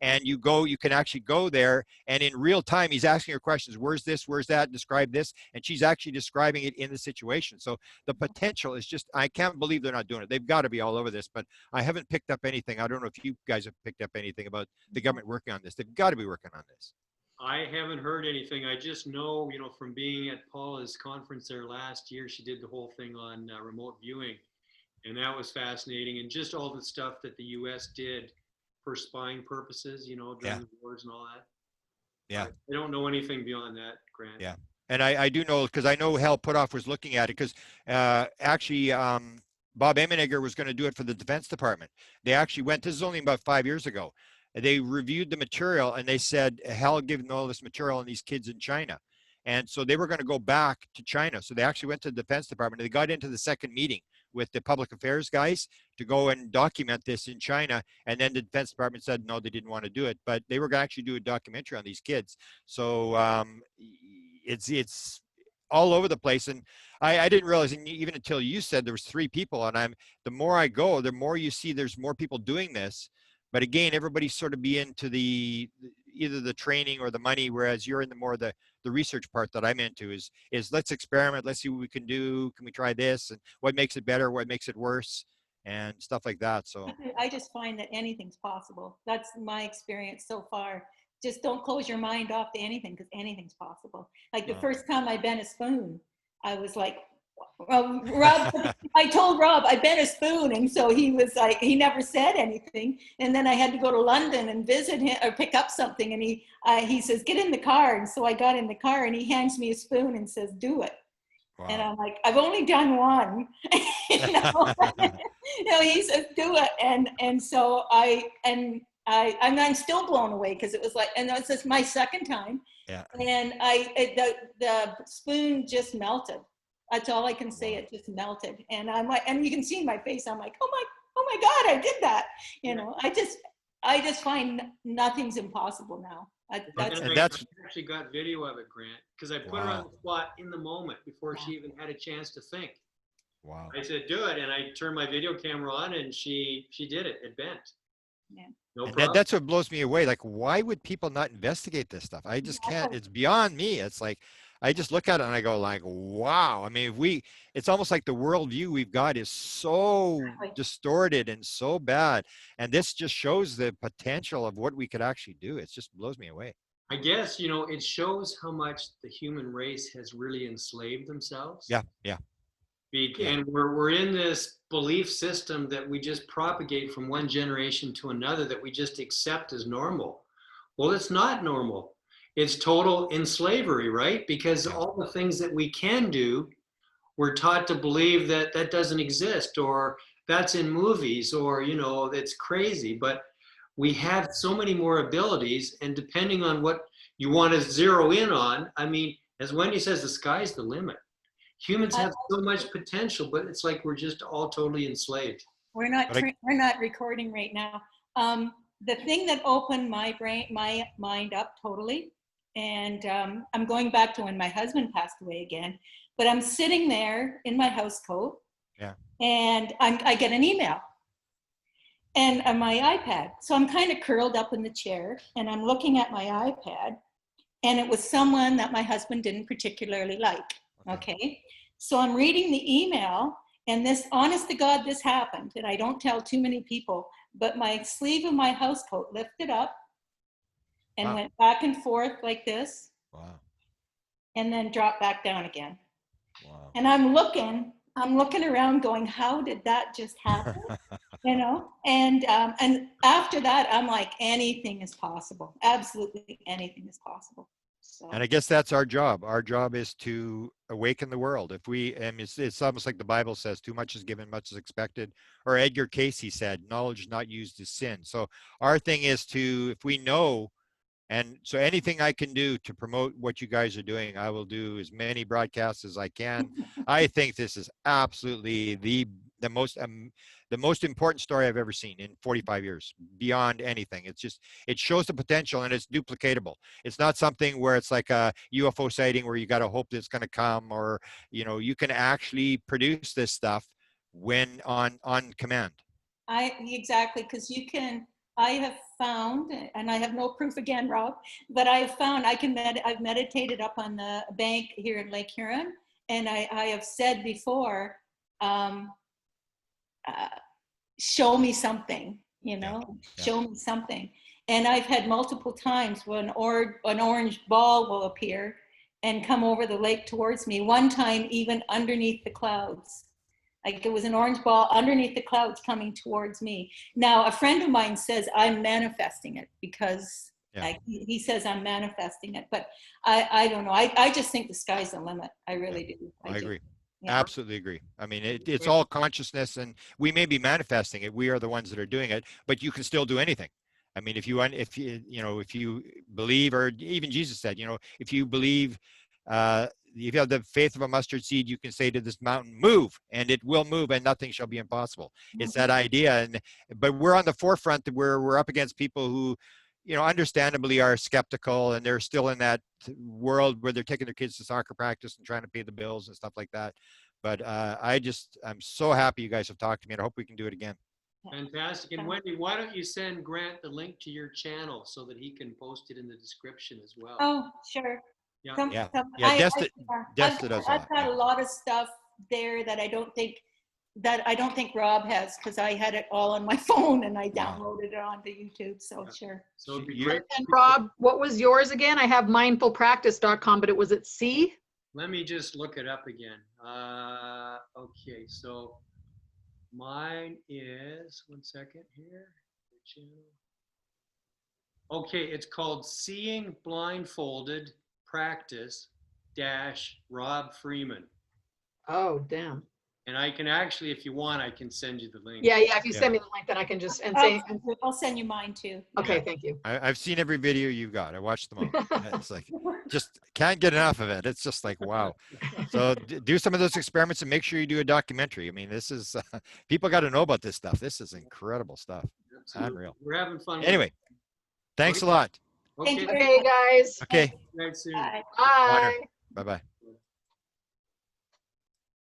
Speaker 3: and you can actually go there, and in real time he's asking her questions. Where's this, where's that, describe this, and she's actually describing it in the situation. So the potential is just, I can't believe they're not doing it. They've got to be all over this, but I haven't picked up anything. I don't know if you guys have picked up anything about the government working on this. They've got to be working on this.
Speaker 2: I haven't heard anything. I just know, from being at Paula's conference there last year, she did the whole thing on remote viewing, and that was fascinating. And just all the stuff that the US did for spying purposes, during the wars and all that.
Speaker 3: Yeah.
Speaker 2: I don't know anything beyond that, Grant.
Speaker 3: Yeah. And I do know, because I know Hal Putoff was looking at it, because actually Bob Emenegger was going to do it for the Defense Department. They actually went, this is only about 5 years ago. They reviewed the material, and they said, Hal given all this material on these kids in China. And so they were going to go back to China. So they actually went to the Defense Department. They got into the second meeting with the public affairs guys to go and document this in China. And then the Defense Department said, no, they didn't want to do it, but they were going to actually do a documentary on these kids. So it's all over the place. And I didn't realize, and even until you said there was 3 people, and the more I go, the more you see there's more people doing this. But again, everybody's sort of be into either the training or the money, whereas you're in the research part that I'm into is let's experiment, let's see what we can do. Can we try this? And what makes it better? What makes it worse? And stuff like that. So
Speaker 4: I just find that anything's possible. That's my experience so far. Just don't close your mind off to anything, because anything's possible. Like the first time I bent a spoon, I was like, Rob, I told Rob I bent a spoon, and so he was like, he never said anything. And then I had to go to London and visit him or pick up something, and he says, get in the car. And so I got in the car, and he hands me a spoon and says, do it. Wow. And I'm like, I've only done one. He says, do it. And so I'm still blown away, because it was like, and this is my second time.
Speaker 3: Yeah. And
Speaker 4: the spoon just melted. That's all I can say. Wow. It just melted. And I'm like, and you can see in my face, I'm like, oh my God, I did that. I just find nothing's impossible now.
Speaker 2: I actually got video of it, Grant, because I put her on the spot in the moment before she even had a chance to think.
Speaker 3: Wow.
Speaker 2: I said, do it. And I turned my video camera on, and she did it. It bent.
Speaker 4: Yeah.
Speaker 2: No problem.
Speaker 3: That's what blows me away. Like, why would people not investigate this stuff? I just can't. It's beyond me. It's like, I just look at it and I go like, wow. I mean, it's almost like the worldview we've got is so distorted and so bad. And this just shows the potential of what we could actually do. It just blows me away.
Speaker 2: I guess, it shows how much the human race has really enslaved themselves.
Speaker 3: Yeah.
Speaker 2: And we're in this belief system that we just propagate from one generation to another, that we just accept as normal. Well, it's not normal. It's total enslavery, right? Because all the things that we can do, we're taught to believe that that doesn't exist, or that's in movies, or, it's crazy. But we have so many more abilities, and depending on what you want to zero in on, I mean, as Wendy says, the sky's the limit. Humans have so much potential, but it's like we're just all totally enslaved.
Speaker 4: We're not recording right now. The thing that opened my mind up totally, and I'm going back to when my husband passed away again, but I'm sitting there in my house coat, and I get an email, and on my iPad. So I'm kind of curled up in the chair, and I'm looking at my iPad, and it was someone that my husband didn't particularly like. Okay, so I'm reading the email, and this, honest to God, this happened, and I don't tell too many people, but my sleeve of my house coat lifted up and went back and forth like this.
Speaker 3: Wow. And
Speaker 4: then dropped back down again.
Speaker 3: Wow.
Speaker 4: And I'm looking around going, how did that just happen? And after that, I'm like, anything is possible. Absolutely anything is possible. So.
Speaker 3: And I guess that's our job. Our job is to awaken the world. It's almost like the Bible says, too much is given, much is expected. Or Edgar Cayce said, knowledge not used is sin. So our thing is if we know And so anything I can do to promote what you guys are doing, I will do as many broadcasts as I can. I think this is absolutely the most important story I've ever seen in 45 years, beyond anything. It's just, it shows the potential and it's duplicatable. It's not something where it's like a UFO sighting where you got to hope that it's going to come, or, you know, you can actually produce this stuff when on command.
Speaker 4: Exactly, because you can, I have found, and I have no proof again, Rob, but I've found I've meditated up on the bank here in Lake Huron, and I have said before, show me something, you know, show me something. And I've had multiple times when an orange ball will appear and come over the lake towards me. One time, even underneath the clouds. Like it was an orange ball underneath the clouds coming towards me. Now, a friend of mine says I'm manifesting it because he says I'm manifesting it, but I don't know. I just think the sky's the limit. I really do.
Speaker 3: I agree.
Speaker 4: Yeah.
Speaker 3: Absolutely agree. I mean, it's all consciousness, and we may be manifesting it. We are the ones that are doing it, but you can still do anything. I mean, if you believe, or even Jesus said, you know, if you believe, if you have the faith of a mustard seed, you can say to this mountain, move, and it will move, and nothing shall be impossible. It's that idea. But we're on the forefront where we're up against people who, you know, understandably are skeptical, and they're still in that world where they're taking their kids to soccer practice and trying to pay the bills and stuff like that. But I'm so happy you guys have talked to me, and I hope we can do it again.
Speaker 2: Fantastic. And Wendy, why don't you send Grant the link to your channel so that he can post it in the description as well?
Speaker 4: Oh, sure.
Speaker 2: Yeah.
Speaker 3: Desta does
Speaker 4: I've got a lot of stuff there that I don't think Rob has, because I had it all on my phone and I downloaded it onto YouTube. So sure.
Speaker 2: So it'd be great.
Speaker 1: And Rob, what was yours again? I have mindfulpractice.com, but it was at C.
Speaker 2: Let me just look it up again. Okay, so mine is, one second here. Okay, it's called Seeing Blindfolded Practice - Rob Freeman.
Speaker 1: Oh, damn.
Speaker 2: And I can actually, if you want, I can send you the link.
Speaker 1: Yeah. If you send me the link, then I can just
Speaker 4: I'll send you mine too.
Speaker 1: Okay, thank you.
Speaker 3: I've seen every video you've got. I watched them all. It's like, just can't get enough of it. It's just like, wow. So do some of those experiments and make sure you do a documentary. I mean, this is, people got to know about this stuff. This is incredible stuff.
Speaker 2: Absolutely.
Speaker 3: Unreal.
Speaker 2: We're having fun.
Speaker 3: Anyway, thanks a lot.
Speaker 2: Okay.
Speaker 1: Okay, guys.
Speaker 3: Okay.
Speaker 2: Thanks soon.
Speaker 4: Bye.
Speaker 1: Bye.
Speaker 3: Bye-bye.